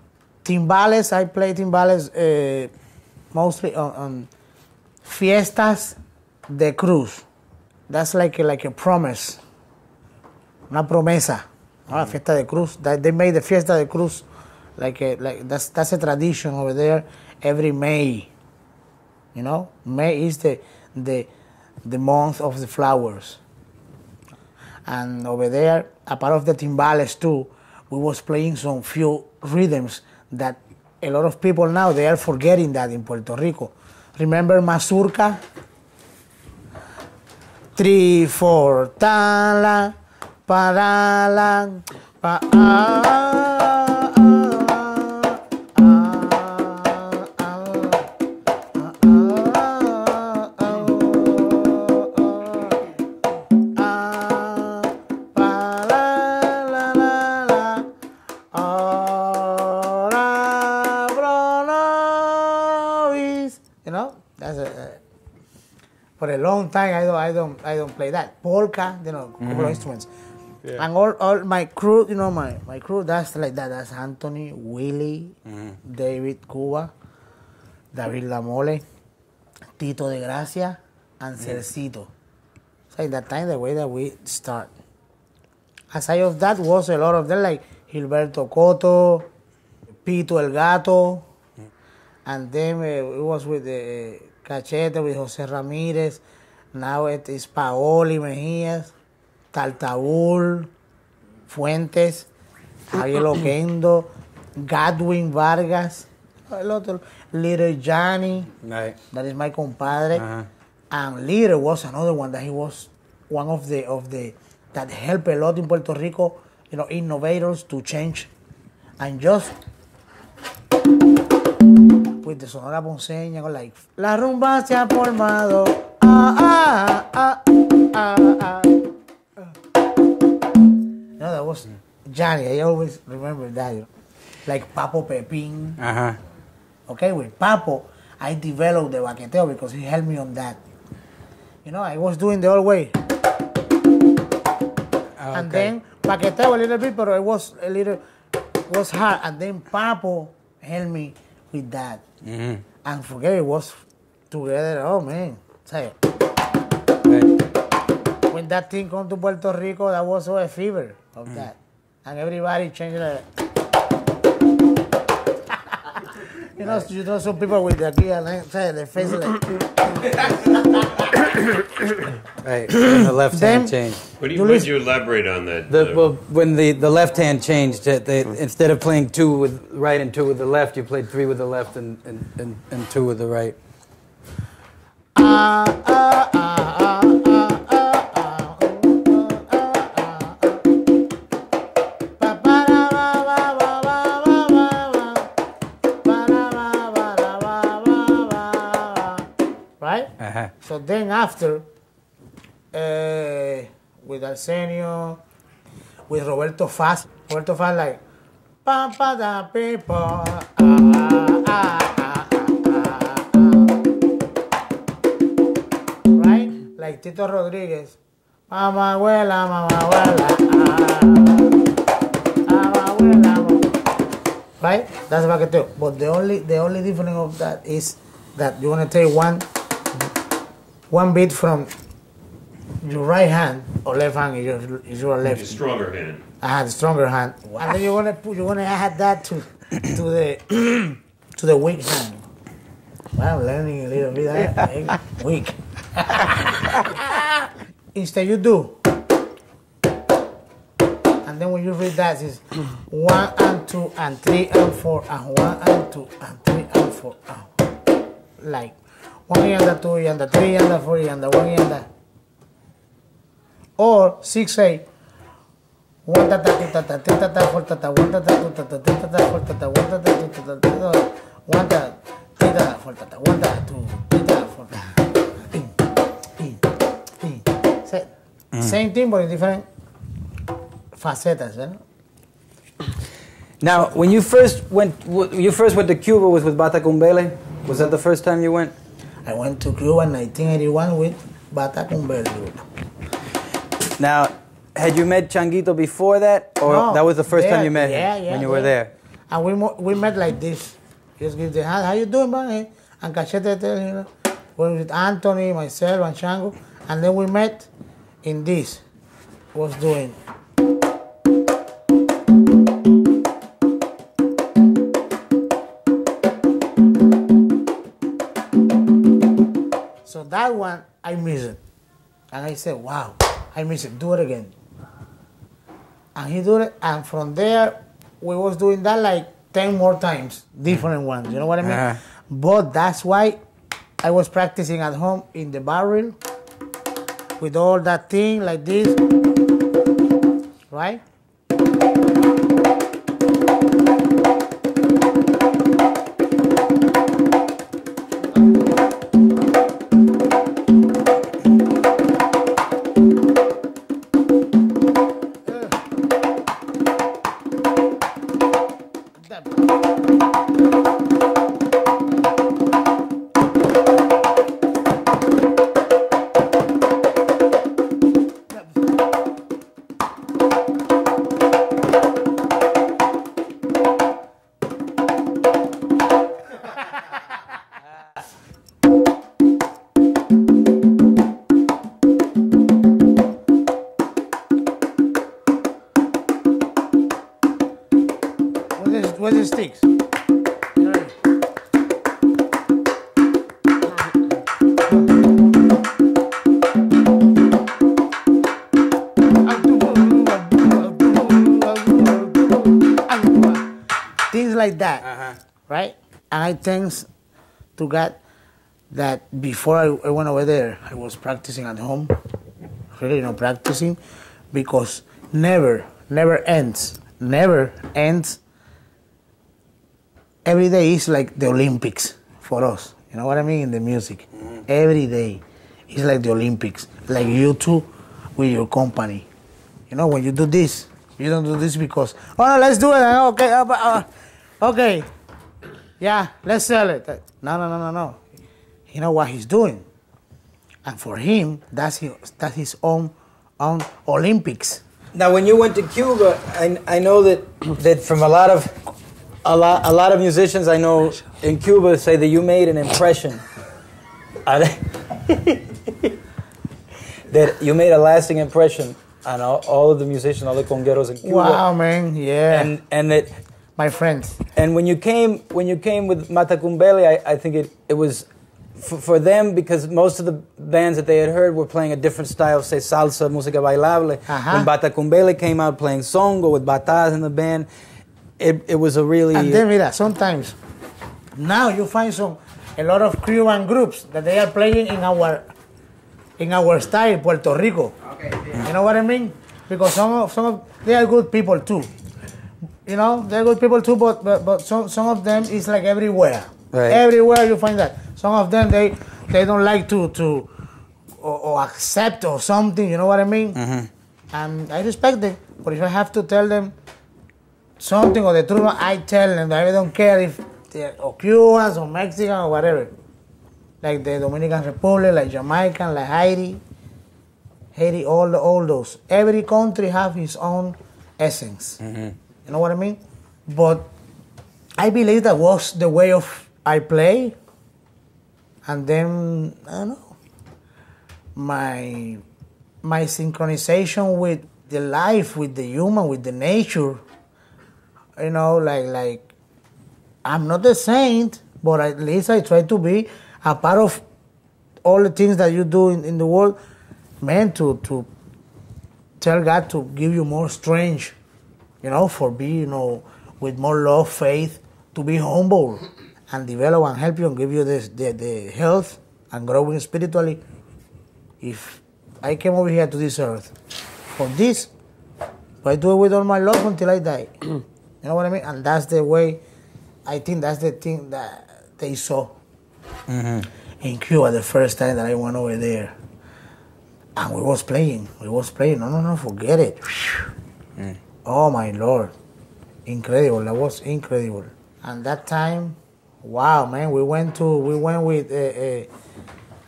Timbales, I play timbales mostly on Fiestas de Cruz. That's like a promise. Una promesa. Fiesta de Cruz. They made the Fiesta de Cruz that's a tradition over there every May. May is the month of the flowers. And over there, a part of the timbales too, we was playing some few rhythms that a lot of people now, they are forgetting that in Puerto Rico. Remember Mazurka? 3, 4, ta-la, pa-la-la, for a long time, I don't play that. Polka, a couple of instruments. Yeah. And all my crew, my crew, that's like that. That's Anthony, Willie, David Cuba, David Lamole, Tito de Gracia, and Cercito. So at that time, the way that we start. Aside of that, was a lot of them, like Gilberto Coto, Pito el Gato, and then it was with the Cachete, with Jose Ramirez. Now it is Paoli Mejies, Taltaúl, Fuentes, Javier Oquendo, Godwin Vargas, a lot of Little Johnny, right. That is my compadre. And Little was another one that he was one of the that helped a lot in Puerto Rico, innovators to change and just with the Sonora Ponceña, like la rumba se ha formado. That was Johnny. I always remember that. Like Papo Pepín. Okay, with Papo, I developed the baqueteo because he helped me on that. I was doing the old way. And then baqueteo a little bit, but it was a little was hard, and then Papo helped me with that. And forget it was together. Oh man, say. When that thing come to Puerto Rico, that was so a fever of that, and everybody changed it. You know, some people with the gear, say their face like. Right, and the left hand changed. Would you elaborate on that? When the left hand changed, instead of playing 2 with right and 2 with the left, you played 3 with the left and 2 with the right. Right? So then after, with Arsenio, with Roberto Faz like, Pampa da people, right? Like Tito Rodriguez, Mama abuela, Mama abuela, right? That's baqueteo. But the only difference of that is that you want to take one beat from your right hand or left hand is your left. The stronger hand. The stronger hand. And then you're gonna add that to the weak hand. Well, I'm learning a little bit. Weak. Instead you do. And then when you read that, it's 1 and 2 and 3 and 4 and 1 and 2 and 3 and 4. Like 1 and 2 and 3 and 4 and 1 and or 6-8. 1 ta ta ta ta ta ta 4 ta ta 1 ta ta 2 ta ta 3 ta ta 4 ta ta 1 ta ta 2 ta ta 1 ta 3 ta 4 ta ta 1 ta 2 3 ta 4 ta. Same thing but in different facetas, you know? Now, when you first went to Cuba was with Bata Cumbele? Was that the first time you went? I went to Cuba in 1981 with Bata Cumbele. Now, had you met Changuito before that, or No, that was the first time you met him when you were there? And we met like this. Just give the hand. How you doing, man? And Cachete, you know, with Anthony, myself, and Chango, and then we met in this. Was doing. So that one I miss it, and I said, "Wow, I miss it. Do it again." And he did it, and from there, we was doing that like 10 more times, different ones, you know what I mean? But that's why I was practicing at home in the barrel with all that thing like this, right? Where's the sticks? Things like that, right? And I thanks to God that before I went over there, I was practicing at home, really, practicing, because never ends. Every day is like the Olympics for us. You know what I mean? In the music. Every day is like the Olympics. Like you two with your company. You know, when you do this, you don't do this because, oh, no, let's do it. Okay, okay. Yeah, let's sell it. No. You know what he's doing. And for him, that's his own Olympics. Now, when you went to Cuba, I know that from a lot of musicians I know in Cuba say that you made an impression. That you made a lasting impression on all of the musicians, all the congueros in Cuba. Wow, man, yeah. And that my friends. And when you came with Matacumbele, I think it was for them, because most of the bands that they had heard were playing a different style, say salsa, música bailable. When Matacumbele came out playing songo with batas in the band, it was a really... And then, mira, sometimes, now you find a lot of Cuban groups that they are playing in our style, Puerto Rico. Okay, yeah. You know what I mean? Because some of they are good people too. You know, they're good people too, but some of them is like everywhere. Right. Everywhere you find that. Some of them they don't like to or accept or something. You know what I mean? Mm-hmm. And I respect them, but if I have to tell them something or the truth, I tell them. I don't care if they're or Cubans or Mexican or whatever. Like the Dominican Republic, like Jamaican, like Haiti, all those. Every country have its own essence. Mm-hmm. You know what I mean? But I believe that was the way of I play. And then, I don't know, my synchronization with the life, with the human, with the nature. You know, like I'm not a saint, but at least I try to be a part of all the things that you do in the world, man, to tell God to give you more strength, you know, for be, you know, with more love, faith, to be humble and develop and help you and give you the health and growing spiritually. If I came over here to this earth for this, I do it with all my love until I die. You know what I mean? And that's the way, I think that's the thing that they saw in Cuba the first time that I went over there. And we was playing. No, forget it. Oh my Lord. Incredible. That was incredible. And that time, wow, man, we went with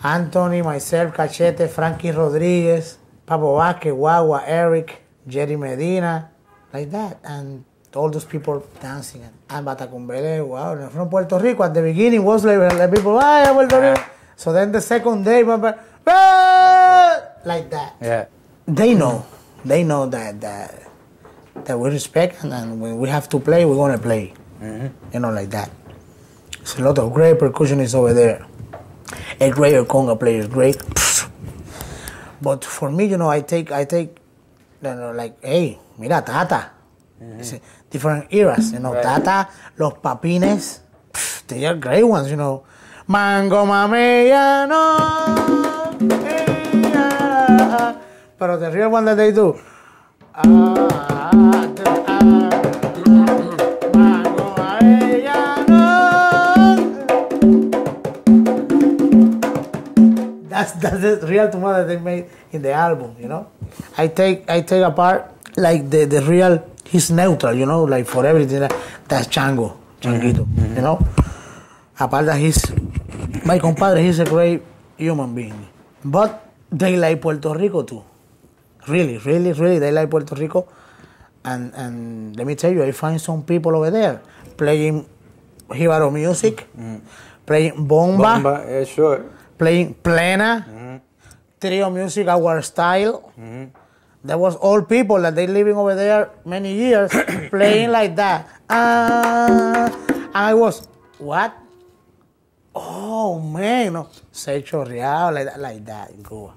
Anthony, myself, Cachete, Frankie Rodriguez, Papo Vázquez, Guagua, Eric, Jerry Medina, like that. And all those people dancing. And Matacumbele, wow, from Puerto Rico. At the beginning was like people, Puerto Rico. So then the second day, like that. Yeah. They know that we respect, and when we have to play, we're gonna play. You know, like that. There's a lot of great percussionists over there. A great conga player is great. But for me, you know, I take, you know, like, hey, mira, Tata. Different eras, you know, right. Tata, Los Papines, they are great ones, you know. Mango Mamella, no. But the real one that they do. Mango Mamella, no. That's the real tomorrow that they made in the album, you know. I take apart like the real. He's neutral, you know, like for everything. That's Changuito, you know. Apart that he's my compadre, he's a great human being. But they like Puerto Rico too. Really, they like Puerto Rico. And let me tell you, I find some people over there playing Jibaro music, playing bomba, yeah, sure, playing plena, trio music, our style. There was old people that they living over there many years playing like that. And I was, what? Oh man, no. Se chorreado like that in Cuba.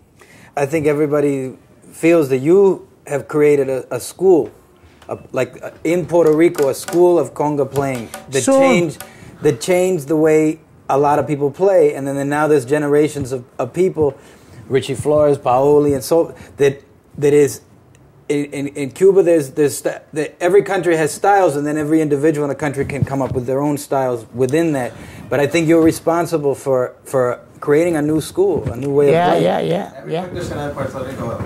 I think everybody feels that you have created a school, in Puerto Rico, a school of conga playing that changed the way a lot of people play, and then now there's generations of people, Richie Flores, Paoli, and so that is in Cuba. There's every country has styles, and then every individual in a country can come up with their own styles within that. But I think you're responsible for creating a new school, a new way of playing. Yeah. Every country in Puerto Rico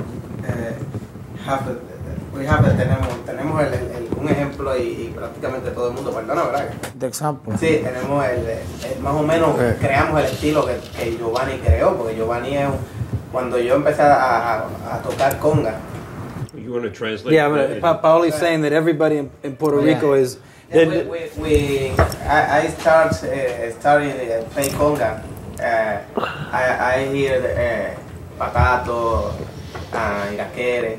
tenemos un ejemplo y prácticamente todo el mundo, perdona, ¿verdad? De ejemplo. Sí, tenemos más o menos creamos el estilo que Giovanni creó, porque Giovanni es cuando yo empecé a tocar conga, you want to translate? Yeah, Paoli's saying that everybody in Puerto Rico is. I started playing conga. I hear the patato, iraquere.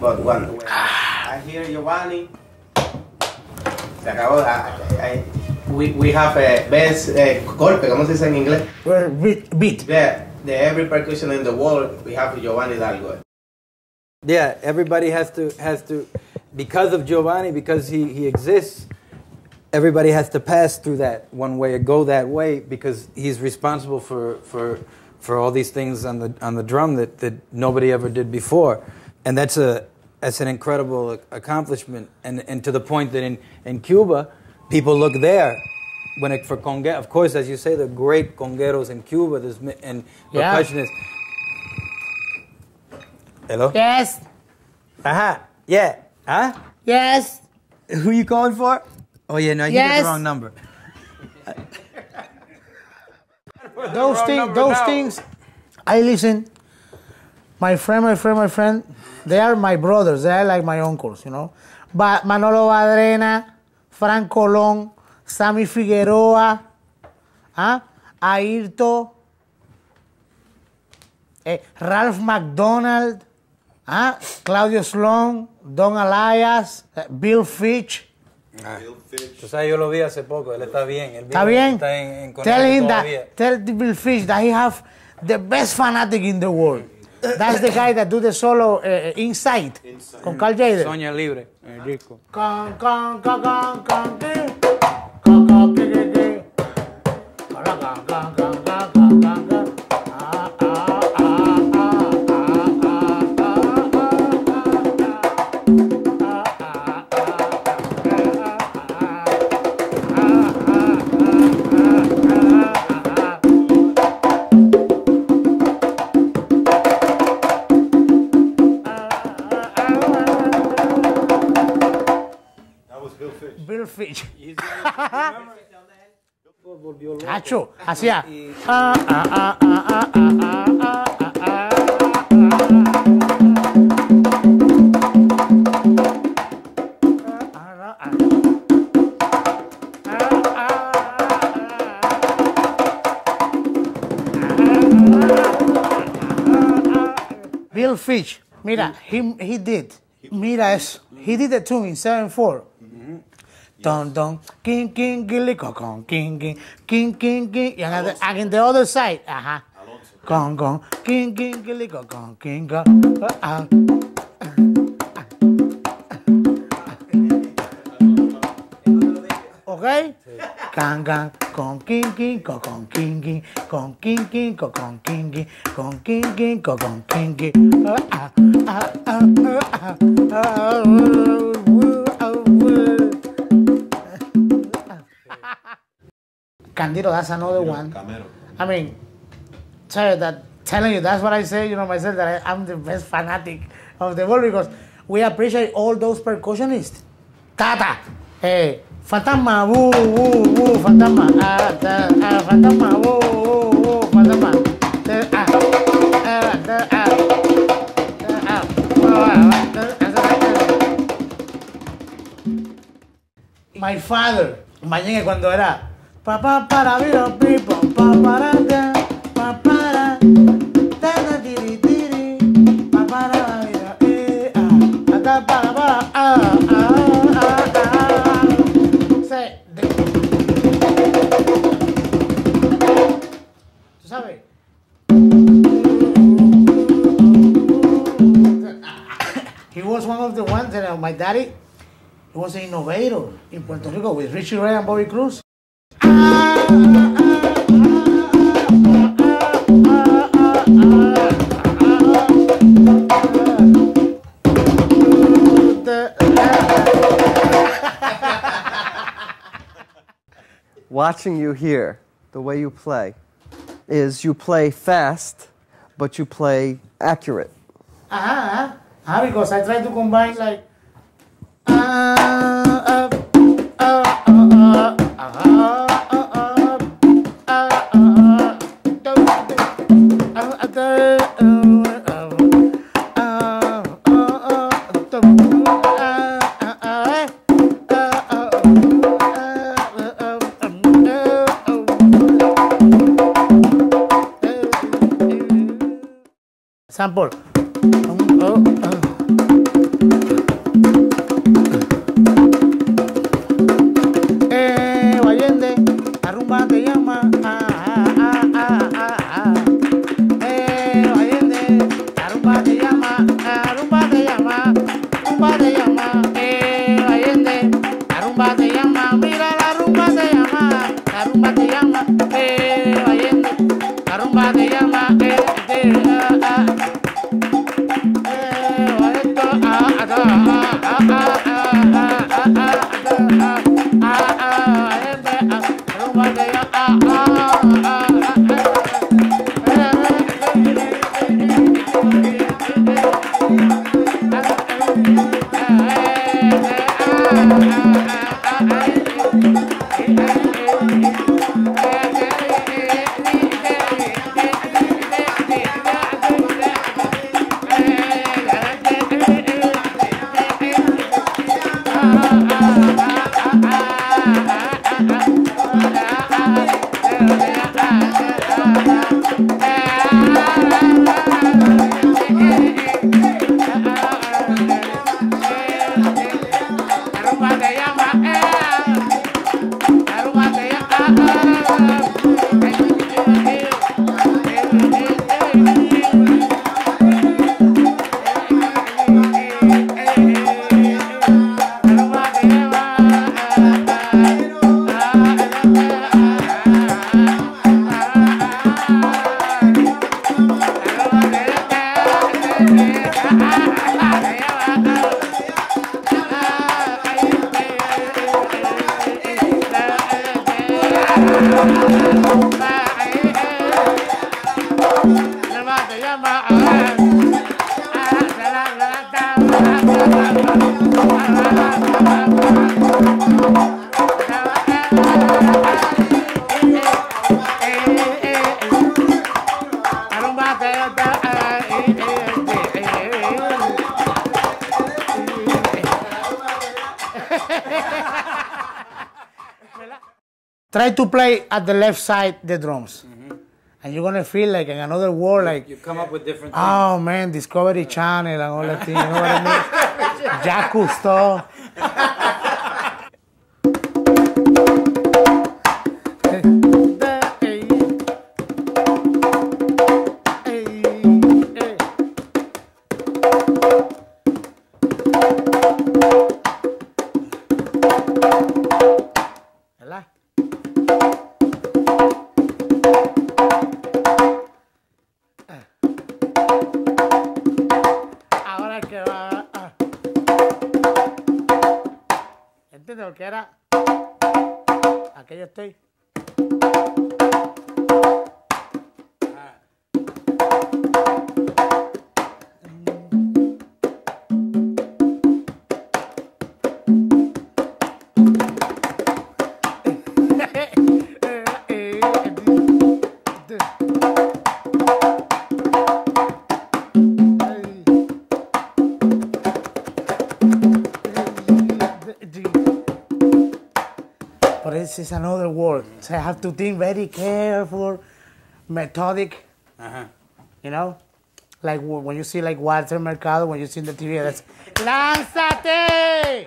But when I hear Giovanni, se acabó. We have a best golpe, ¿cómo se dice en inglés? Beat. Yeah, every percussion in the world, we have Giovanni Hidalgo. Yeah, everybody has to, because of Giovanni, because he exists, everybody has to pass through that one way or go that way because he's responsible for all these things on the drum that nobody ever did before, and that's an incredible accomplishment, and to the point that in Cuba, people look there for conga. Of course, as you say, the great congueros in Cuba and percussionists. Hello? Yes. Aha. Yeah. Huh? Yes. Who you calling for? Oh, yeah, no, you got the wrong number. Those things, I listen. My friend, they are my brothers. They are like my uncles, you know. But Manolo Badrena, Frank Colón, Sammy Figuerroa, Ayrton, Ralph McDonald, Claudio Sloan, Don Elias, Bill Fitch. Tú sabes, yo lo vi hace poco, él está bien. ¿Está bien? Está en Tell him todavía. Tell Bill Fitch that he have the best fanatic in the world. That's the guy that do the solo Inside. Con Carl Jader. Soña Libre, el disco. Bill Fitch. Hacho, hacía. Bill Fitch, mira, he did. Mira eso. He did the tune in 7/4. Don don, king king gilly con king king king king king. And again the other side, Gong gong, king king gilly con king gong. Okay? Gang gang, con king king con king king con king king con king king con king king con king king. Candido, that's another one. I mean, telling you, that's what I say, you know, myself, that I'm the best fanatic of the world because we appreciate all those percussionists. Tata, hey, Fantasma, woo, woo, woo, Fantasma, Fantasma, woo, woo, woo, Fantasma. My father, mañana cuando era papá para viro pipo, papá para tata tiri tiri, papá para viro ata para say, ¿tú sabes? He was one of the ones that my daddy. He was an innovator in Puerto Rico with Richie Ray and Bobby Cruz. Watching you here, the way you play, is you play fast, but you play accurate. Because I try to combine like. Sample. Allende, la rumba te llama. Allende, la rumba te llama. La rumba te llama. Rumba te llama. Allende, la rumba te llama. Mira, la rumba te llama. La rumba te llama. Allende, la rumba te llama. Try to play at the left side the drums, and you're gonna feel like in another world. Like you come up with different things. Oh man, Discovery Channel and all that thing. You know what I mean? Jacques Cousteau. ¿Entiendes lo que era? Aquello estoy. But this is another world, so I have to think very careful, methodic. You know, like when you see like Walter Mercado, when you see in the TV, that's ¡Lánzate!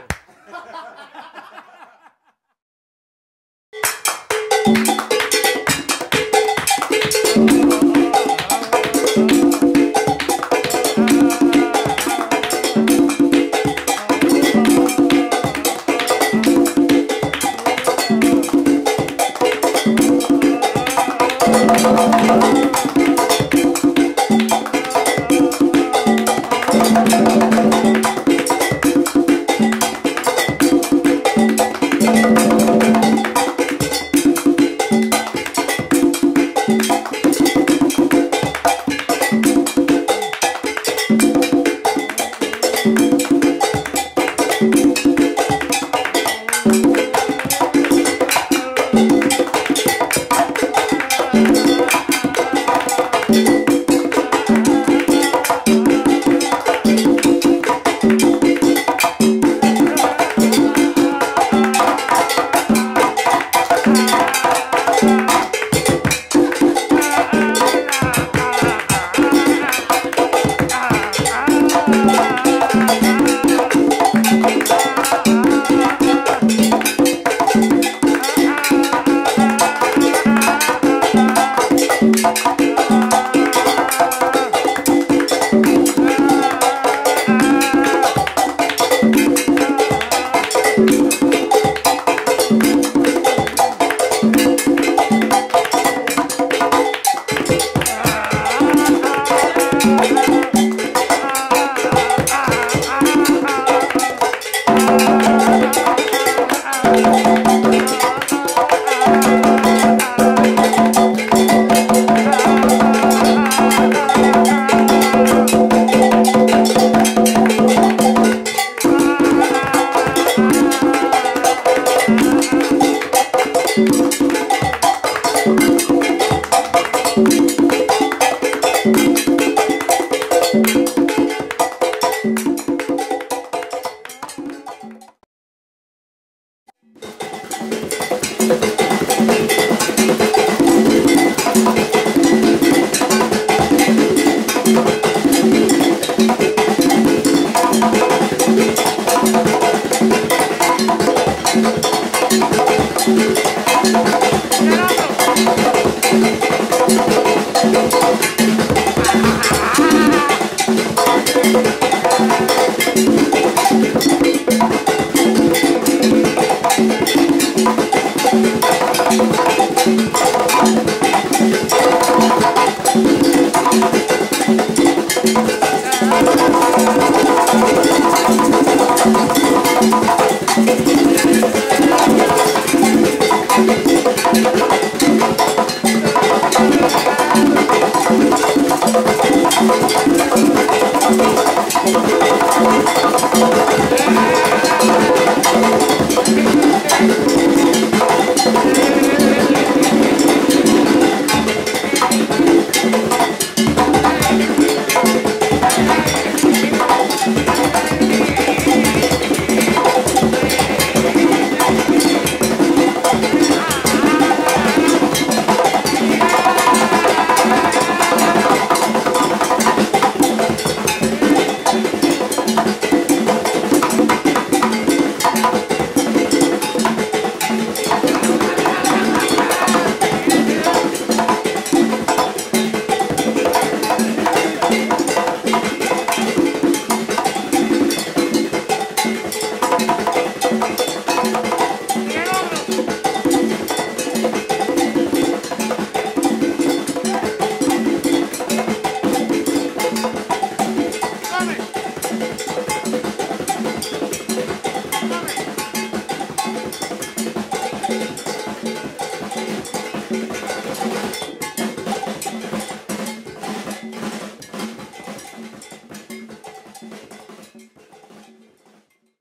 Get up!